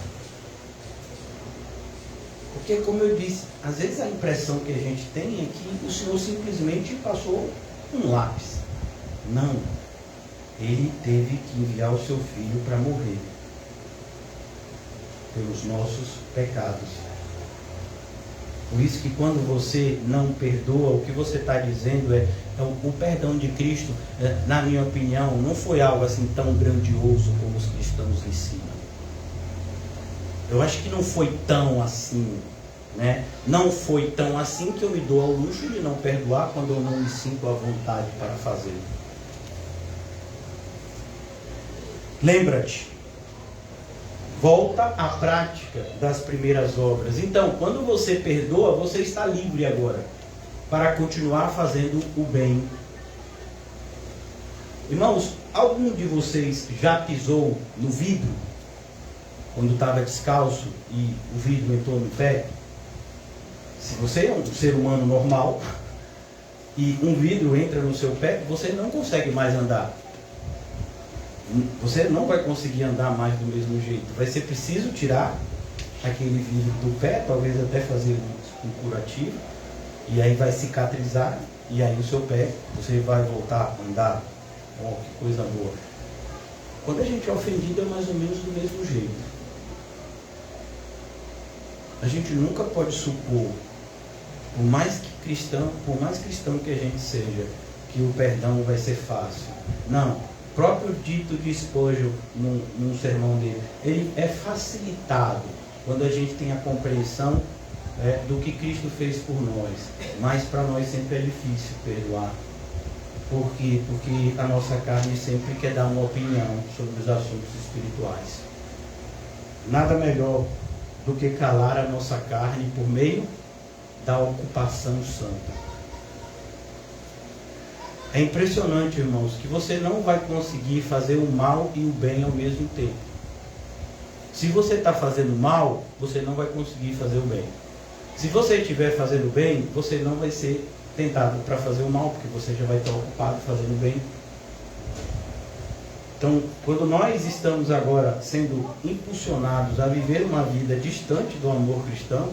Porque, como eu disse, às vezes a impressão que a gente tem é que o Senhor simplesmente passou um lápis. Não. Ele teve que enviar o seu filho para morrer pelos nossos pecados. Por isso que quando você não perdoa, o que você está dizendo o perdão de Cristo, na minha opinião, não foi algo assim tão grandioso como os cristãos ensinam. Eu acho que não foi tão assim, Não foi tão assim que eu me dou ao luxo de não perdoar quando eu não me sinto à vontade para fazer. Lembra-te, volta à prática das primeiras obras. Então, quando você perdoa, você está livre agora para continuar fazendo o bem. Irmãos, algum de vocês já pisou no vidro quando estava descalço e o vidro entrou no pé? Se você é um ser humano normal e um vidro entra no seu pé, você não consegue mais andar. Você não vai conseguir andar mais do mesmo jeito. Vai ser preciso tirar aquele vidro do pé, talvez até fazer um curativo, e aí vai cicatrizar, e aí o seu pé, você vai voltar a andar. Oh, que coisa boa. Quando a gente é ofendido é mais ou menos do mesmo jeito. A gente nunca pode supor, por mais cristão que a gente seja, que o perdão vai ser fácil. Não. O próprio dito de Spurgeon, num sermão dele, ele é facilitado quando a gente tem a compreensão do que Cristo fez por nós. Mas para nós sempre é difícil perdoar. Por quê? Porque a nossa carne sempre quer dar uma opinião sobre os assuntos espirituais. Nada melhor do que calar a nossa carne por meio da ocupação santa. É impressionante, irmãos, que você não vai conseguir fazer o mal e o bem ao mesmo tempo. Se você está fazendo mal, você não vai conseguir fazer o bem. Se você estiver fazendo bem, você não vai ser tentado para fazer o mal, porque você já vai estar ocupado fazendo bem. Então, quando nós estamos agora sendo impulsionados a viver uma vida distante do amor cristão,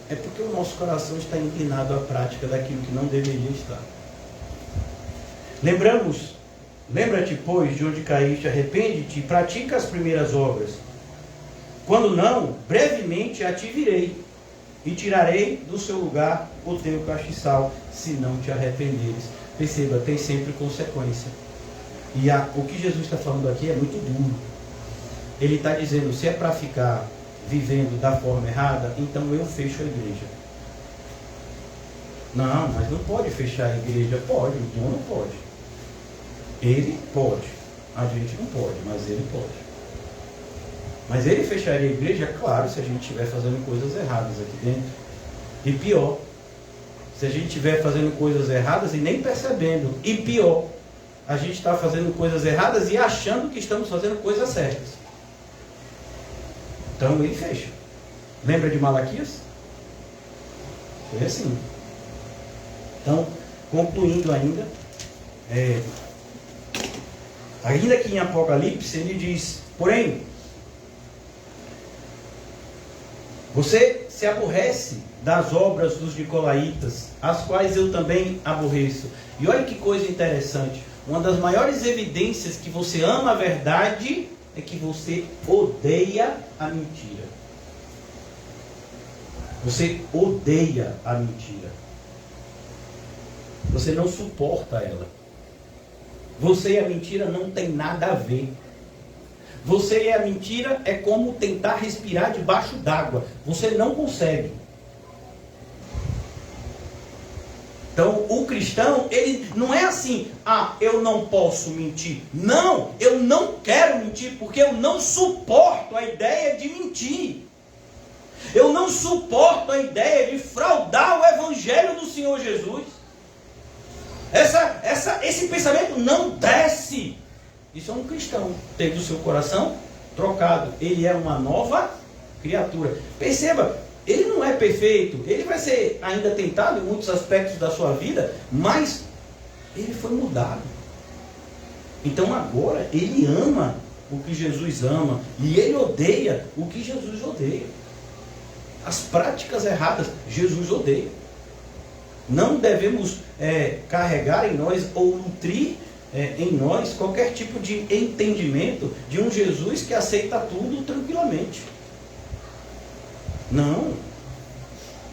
é porque o nosso coração está inclinado à prática daquilo que não deveria estar. Lembra-te, pois, de onde caíste, arrepende-te e pratica as primeiras obras. Quando não, brevemente a te virei e tirarei do seu lugar o teu castiçal, se não te arrependeres. Perceba, tem sempre consequência. E o que Jesus está falando aqui é muito duro. Ele está dizendo, se é para ficar vivendo da forma errada, então eu fecho a igreja. Não, mas não pode fechar a igreja. Pode, o dono pode. Ele pode. A gente não pode, mas ele pode. Mas ele fecharia a igreja, claro, se a gente estiver fazendo coisas erradas aqui dentro. E pior, se a gente estiver fazendo coisas erradas e nem percebendo. E pior, a gente está fazendo coisas erradas e achando que estamos fazendo coisas certas. Então ele fecha. Lembra de Malaquias? Foi assim. Então, concluindo ainda que em Apocalipse ele diz, porém, Você se aborrece das obras dos nicolaítas, as quais eu também aborreço. E olha que coisa interessante. Uma das maiores evidências que você ama a verdade é que você odeia a mentira. Você odeia a mentira. Você não suporta ela. Você e a mentira não tem nada a ver. Você e a mentira é como tentar respirar debaixo d'água. Você não consegue. Então, o cristão, ele não é assim, eu não posso mentir. Não, eu não quero mentir, porque eu não suporto a ideia de mentir. Eu não suporto a ideia de fraudar o Evangelho do Senhor Jesus. Esse pensamento não desce. Isso é um cristão, teve o seu coração trocado. Ele é uma nova criatura. Perceba, ele não é perfeito. Ele vai ser ainda tentado em muitos aspectos da sua vida, mas ele foi mudado. Então agora ele ama o que Jesus ama e ele odeia o que Jesus odeia. As práticas erradas, Jesus odeia. Não devemos carregar em nós ou nutrir em nós qualquer tipo de entendimento de um Jesus que aceita tudo tranquilamente. Não.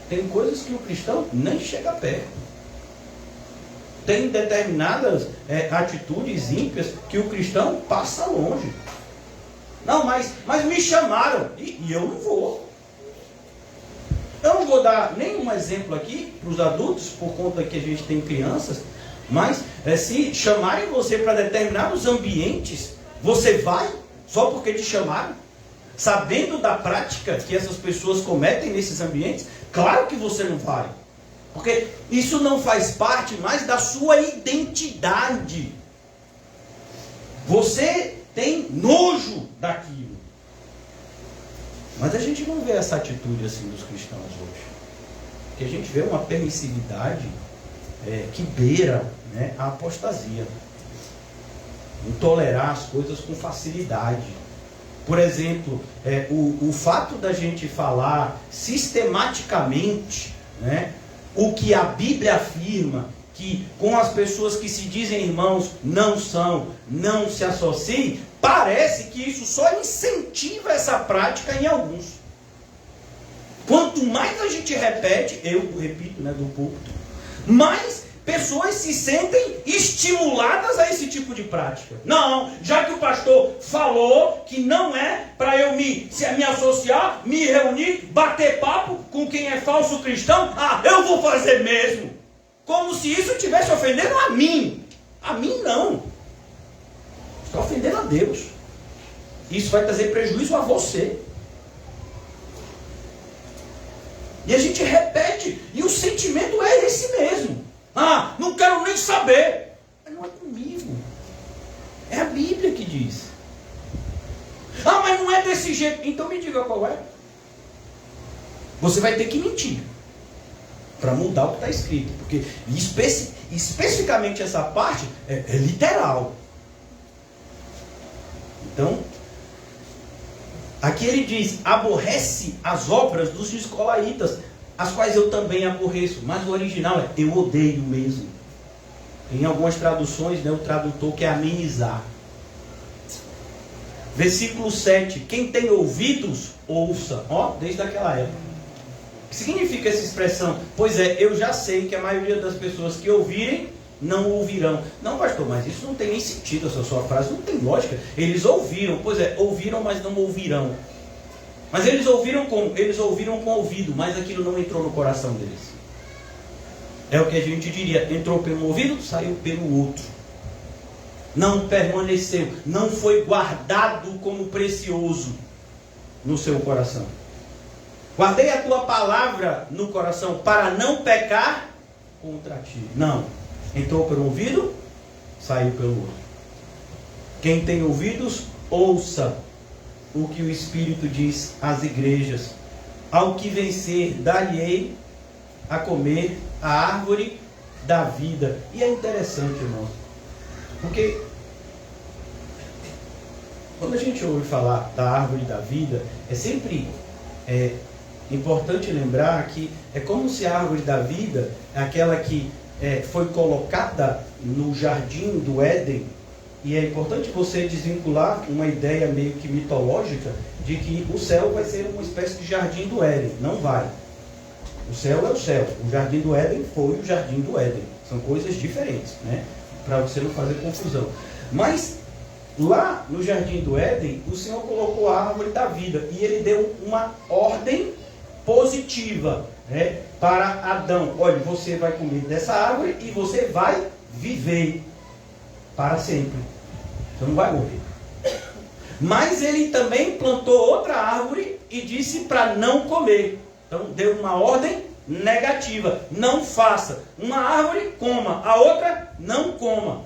Tem coisas que o cristão nem chega perto. Tem determinadas atitudes ímpias que o cristão passa longe. Não, mas me chamaram e eu não vou. Eu não vou dar nenhum exemplo aqui para os adultos, por conta que a gente tem crianças, mas se chamarem você para determinados ambientes, você vai só porque te chamaram? Sabendo da prática que essas pessoas cometem nesses ambientes? Claro que você não vai. Porque isso não faz parte mais da sua identidade. Você tem nojo daquilo. Mas a gente não vê essa atitude assim dos cristãos hoje. Porque a gente vê uma permissividade que beira, né, a apostasia. Não tolerar as coisas com facilidade. Por exemplo, o fato da gente falar sistematicamente, né, o que a Bíblia afirma, que com as pessoas que se dizem irmãos não se associem, parece que isso só incentiva essa prática em alguns. Quanto mais a gente repete, eu repito, né, do púlpito, mais pessoas se sentem estimuladas a esse tipo de prática. Não, já que o pastor falou que não é para eu me associar, me reunir, bater papo com quem é falso cristão, eu vou fazer mesmo. Como se isso estivesse ofendendo a mim. A mim não. Está ofendendo a Deus. Isso vai trazer prejuízo a você. E a gente repete, e o sentimento é esse mesmo. Não quero nem saber. Mas não é comigo. É a Bíblia que diz. Mas não é desse jeito. Então me diga qual é. Você vai ter que mentir para mudar o que está escrito. Porque especificamente essa parte é literal. Então, aqui ele diz, aborrece as obras dos nicolaítas, as quais eu também aborreço. Mas o original é, eu odeio mesmo. Em algumas traduções, né, o tradutor quer amenizar. Versículo 7. Quem tem ouvidos, ouça. Desde aquela época. O que significa essa expressão? Pois eu já sei que a maioria das pessoas que ouvirem, não ouvirão. Não, pastor, mas isso não tem nem sentido, essa sua frase não tem lógica. Eles ouviram, ouviram, mas não ouvirão. Mas eles ouviram como? Eles ouviram com o ouvido, mas aquilo não entrou no coração deles. É o que a gente diria, entrou pelo ouvido, saiu pelo outro. Não permaneceu, não foi guardado como precioso no seu coração. Guardei a tua palavra no coração para não pecar contra ti. Não. Entrou pelo ouvido, saiu pelo outro. Quem tem ouvidos, ouça o que o Espírito diz às igrejas. Ao que vencer, dar-lhe-ei a comer a árvore da vida. E é interessante, irmãos, porque quando a gente ouve falar da árvore da vida, é sempre importante lembrar que é como se a árvore da vida, aquela que foi colocada no jardim do Éden, e é importante você desvincular uma ideia meio que mitológica de que o céu vai ser uma espécie de jardim do Éden. Não vai. O céu é o céu. O jardim do Éden foi o jardim do Éden. São coisas diferentes, né? Para você não fazer confusão. Mas lá no jardim do Éden, o Senhor colocou a árvore da vida e ele deu uma ordem positiva, né, para Adão. Olha, você vai comer dessa árvore e você vai viver para sempre. Você não vai morrer. Mas ele também plantou outra árvore e disse para não comer. Então deu uma ordem negativa. Não faça. Uma árvore, coma. A outra, não coma.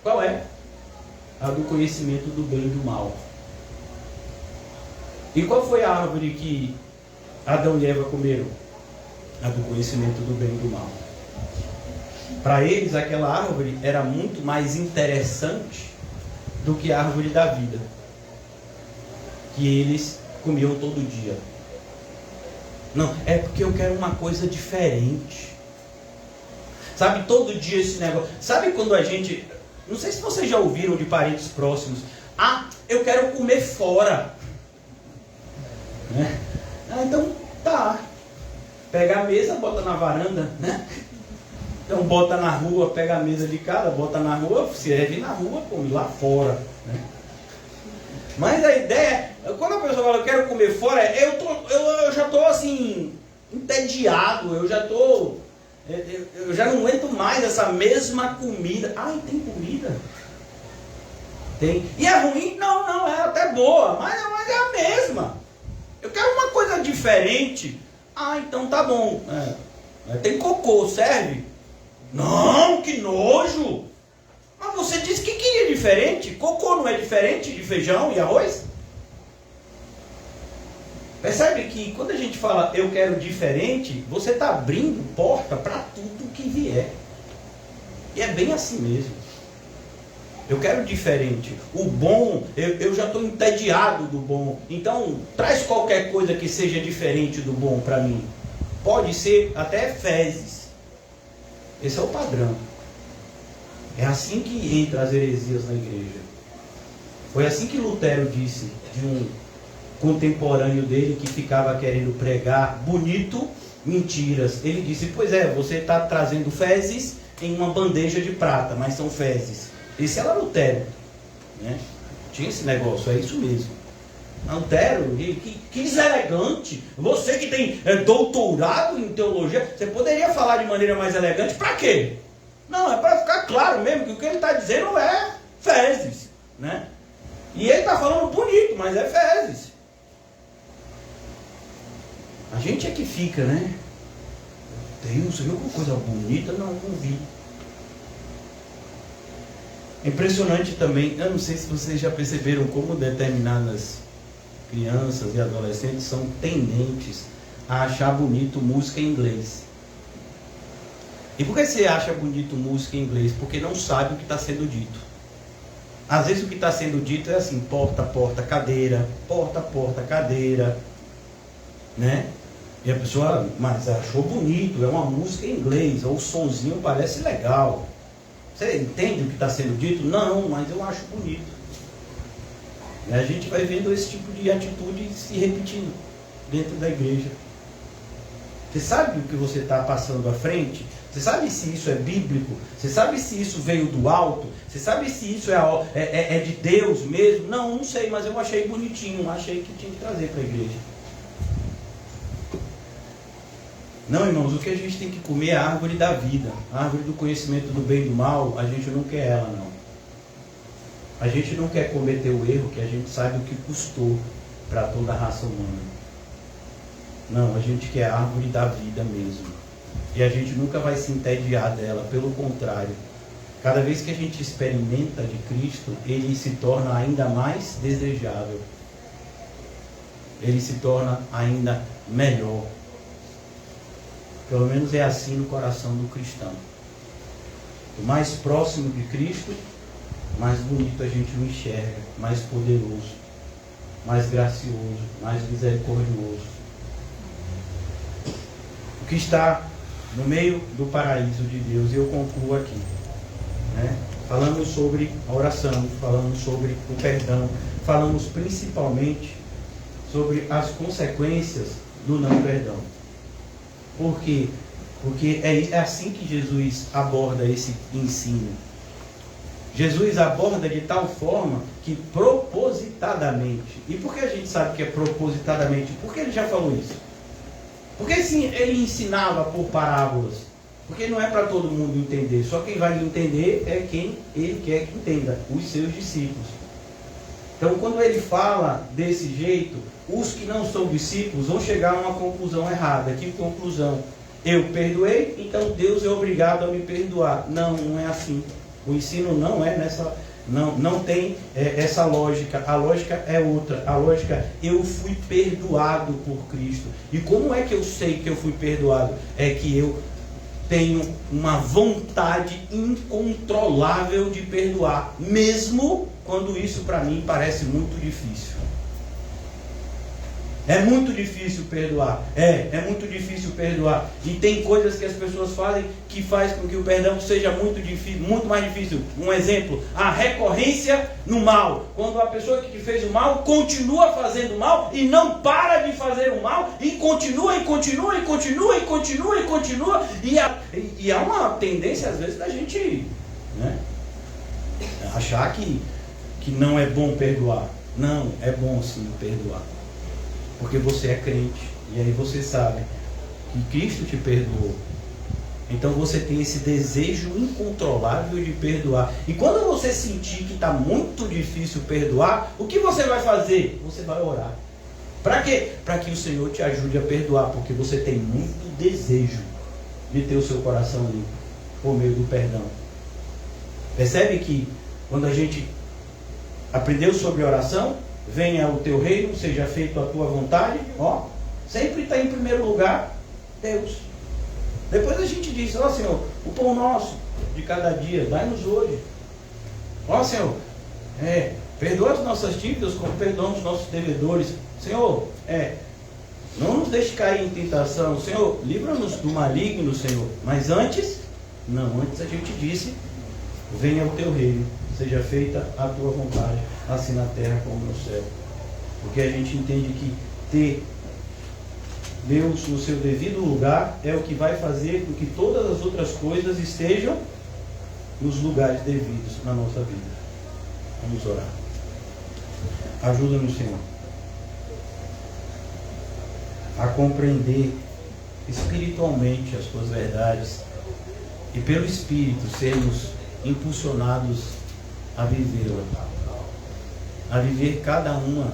Qual é? A do conhecimento do bem e do mal. E qual foi a árvore que Adão e Eva comeram? A do conhecimento do bem e do mal. Para eles, aquela árvore era muito mais interessante do que a árvore da vida, que eles comiam todo dia. Não, é porque eu quero uma coisa diferente. Sabe, todo dia esse negócio. Sabe quando a gente... Não sei se vocês já ouviram de parentes próximos. Ah, eu quero comer fora. Né? Ah, então tá. Pega a mesa, bota na varanda, né? Então bota na rua, pega a mesa de casa, bota na rua, serve na rua, come lá fora, né? Mas a ideia, quando a pessoa fala, eu quero comer fora, eu já estou assim, entediado, eu já não aguento mais essa mesma comida. Ai, tem comida? Tem. E é ruim? Não, é até boa, mas é a mesma. Eu quero uma coisa diferente. Ah, então tá bom. Tem cocô, serve? Não, que nojo! Mas você disse que queria diferente. Cocô não é diferente de feijão e arroz? Percebe que quando a gente fala eu quero diferente, você está abrindo porta para tudo que vier. E é bem assim mesmo. Eu quero diferente. O bom, eu já estou entediado do bom. Então, traz qualquer coisa que seja diferente do bom para mim. Pode ser até fezes. Esse é o padrão. É assim que entra as heresias na igreja. Foi assim que Lutero disse de um contemporâneo dele que ficava querendo pregar bonito mentiras. Ele disse, pois é, você está trazendo fezes em uma bandeja de prata, mas são fezes. Esse era Lutero, né? Tinha esse negócio, é isso mesmo. Lutero, que deselegante. Você que tem doutorado em teologia, você poderia falar de maneira mais elegante, para quê? Não, é para ficar claro mesmo que o que ele está dizendo é fezes, né? E ele está falando bonito, mas é fezes. A gente é que fica, né? Deus, você viu alguma coisa bonita? Não vi. É impressionante também, eu não sei se vocês já perceberam como determinadas crianças e adolescentes são tendentes a achar bonito música em inglês. E por que você acha bonito música em inglês? Porque não sabe o que está sendo dito. Às vezes o que está sendo dito é assim, porta, porta, cadeira, né? E a pessoa, mas achou bonito, é uma música em inglês, ou o sonzinho parece legal. Você entende o que está sendo dito? Não, mas eu acho bonito. E a gente vai vendo esse tipo de atitude se repetindo dentro da igreja. Você sabe o que você está passando à frente? Você sabe se isso é bíblico? Você sabe se isso veio do alto? Você sabe se isso é de Deus mesmo? Não sei, mas eu achei bonitinho, achei que tinha que trazer para a igreja. Não, irmãos, o que a gente tem que comer é a árvore da vida, a árvore do conhecimento do bem e do mal. A gente não quer ela, não. A gente não quer cometer o erro que a gente sabe o que custou para toda a raça humana. Não, a gente quer a árvore da vida mesmo. E a gente nunca vai se entediar dela, pelo contrário. Cada vez que a gente experimenta de Cristo, ele se torna ainda mais desejável. Ele se torna ainda melhor. Pelo menos é assim no coração do cristão. O mais próximo de Cristo, mais bonito a gente o enxerga, mais poderoso, mais gracioso, mais misericordioso. que está no meio do paraíso de Deus. E eu concluo aqui, né? Falamos sobre a oração, falamos sobre o perdão, falamos principalmente sobre as consequências do não perdão. Por quê? Porque é assim que Jesus aborda esse ensino. Jesus aborda de tal forma que propositadamente. E por que a gente sabe que é propositadamente? Porque ele já falou isso. Porque sim, ele ensinava por parábolas. Porque não é para todo mundo entender. Só quem vai entender é quem ele quer que entenda, os seus discípulos. Então, quando ele fala desse jeito, os que não são discípulos vão chegar a uma conclusão errada. Que conclusão? Eu perdoei, então Deus é obrigado a me perdoar. Não, não é assim. O ensino não é nessa, não tem essa lógica. A lógica é outra. A lógica, eu fui perdoado por Cristo. E como é que eu sei que eu fui perdoado? É que eu tenho uma vontade incontrolável de perdoar, mesmo quando isso para mim parece muito difícil. É muito difícil perdoar. É muito difícil perdoar. E tem coisas que as pessoas fazem que faz com que o perdão seja muito difícil, muito mais difícil. Um exemplo, a recorrência no mal. Quando a pessoa que te fez o mal continua fazendo mal e não para de fazer o mal e continua e continua e continua e continua e continua. E há uma tendência às vezes da gente, né, achar que não é bom perdoar. Não, é bom sim perdoar. Porque você é crente, e aí você sabe que Cristo te perdoou. Então você tem esse desejo incontrolável de perdoar. E quando você sentir que está muito difícil perdoar, o que você vai fazer? Você vai orar. Para quê? Para que o Senhor te ajude a perdoar, porque você tem muito desejo de ter o seu coração limpo por meio do perdão. Percebe que quando a gente aprendeu sobre oração, venha o teu reino, seja feito a tua vontade, sempre está em primeiro lugar Deus. Depois a gente diz, Senhor, o pão nosso de cada dia, dai-nos hoje. Senhor, perdoa as nossas dívidas como perdoamos os nossos devedores. Senhor, não nos deixe cair em tentação. Senhor, livra-nos do maligno, Senhor. Mas antes a gente disse, venha o teu reino, seja feita a tua vontade, assim na terra como no céu. Porque a gente entende que ter Deus no seu devido lugar é o que vai fazer com que todas as outras coisas estejam nos lugares devidos na nossa vida. Vamos orar. Ajuda-nos, Senhor, a compreender espiritualmente as tuas verdades e pelo Espírito sermos impulsionados a vivê-la, a viver cada uma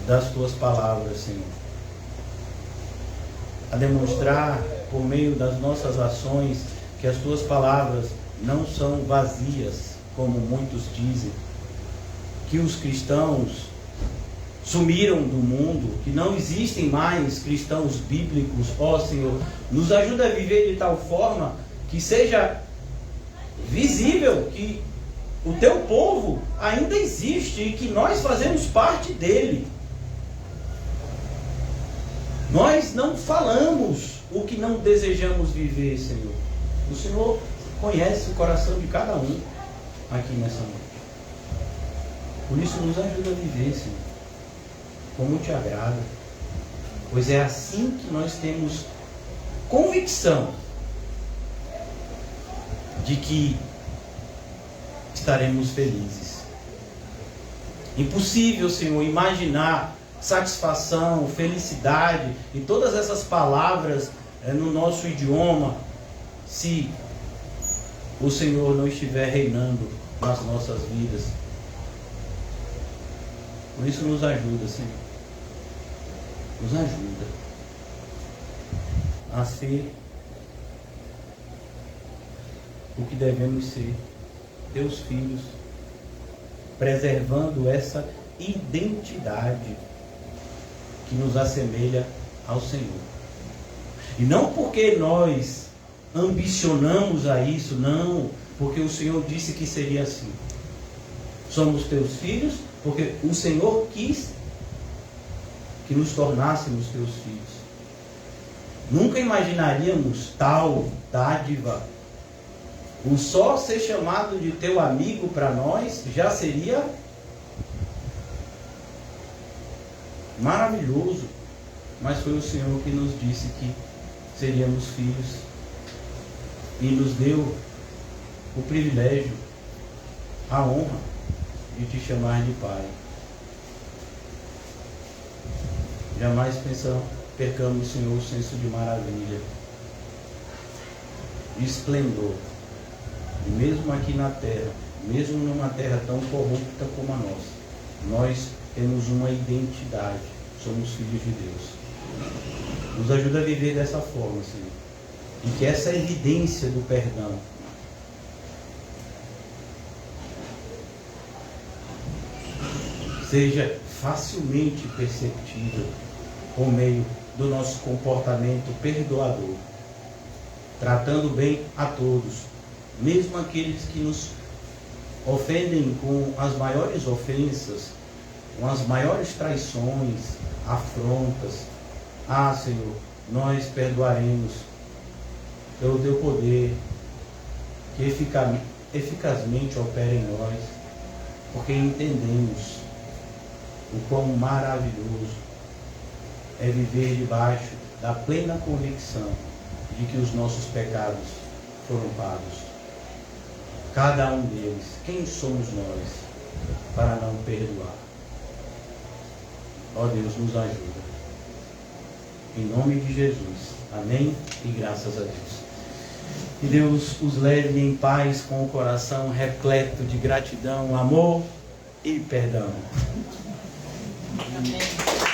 das tuas palavras, Senhor, a demonstrar por meio das nossas ações que as tuas palavras não são vazias, como muitos dizem, que os cristãos sumiram do mundo, que não existem mais cristãos bíblicos. Senhor, nos ajuda a viver de tal forma que seja visível que o teu povo ainda existe e que nós fazemos parte dele. Nós não falamos o que não desejamos viver, Senhor. O Senhor conhece o coração de cada um aqui nessa noite. Por isso nos ajuda a viver, Senhor, como te agrada. Pois é assim que nós temos convicção de que estaremos felizes. Impossível, Senhor, imaginar satisfação, felicidade e todas essas palavras no nosso idioma se o Senhor não estiver reinando nas nossas vidas. Por isso nos ajuda, Senhor. Nos ajuda a ser o que devemos ser, teus filhos, preservando essa identidade que nos assemelha ao Senhor. E não porque nós ambicionamos a isso, não, porque o Senhor disse que seria assim. Somos teus filhos porque o Senhor quis que nos tornássemos teus filhos. Nunca imaginaríamos tal dádiva. O só ser chamado de teu amigo para nós já seria maravilhoso. Mas foi o Senhor que nos disse que seríamos filhos e nos deu o privilégio, a honra de te chamar de Pai. Jamais percamos, Senhor, o senso de maravilha, de esplendor. E mesmo aqui na terra, mesmo numa terra tão corrupta como a nossa, nós temos uma identidade, somos filhos de Deus. Nos ajuda a viver dessa forma, Senhor. E que essa evidência do perdão seja facilmente perceptível por meio do nosso comportamento perdoador, tratando bem a todos, mesmo aqueles que nos ofendem com as maiores ofensas, com as maiores traições, afrontas. Ah, Senhor, nós perdoaremos pelo teu poder, que eficazmente opera em nós, porque entendemos o quão maravilhoso é viver debaixo da plena convicção de que os nossos pecados foram pagos. Cada um deles, quem somos nós para não perdoar? Ó Deus, nos ajuda. Em nome de Jesus. Amém e graças a Deus. Que Deus os leve em paz com o coração repleto de gratidão, amor e perdão. Amém.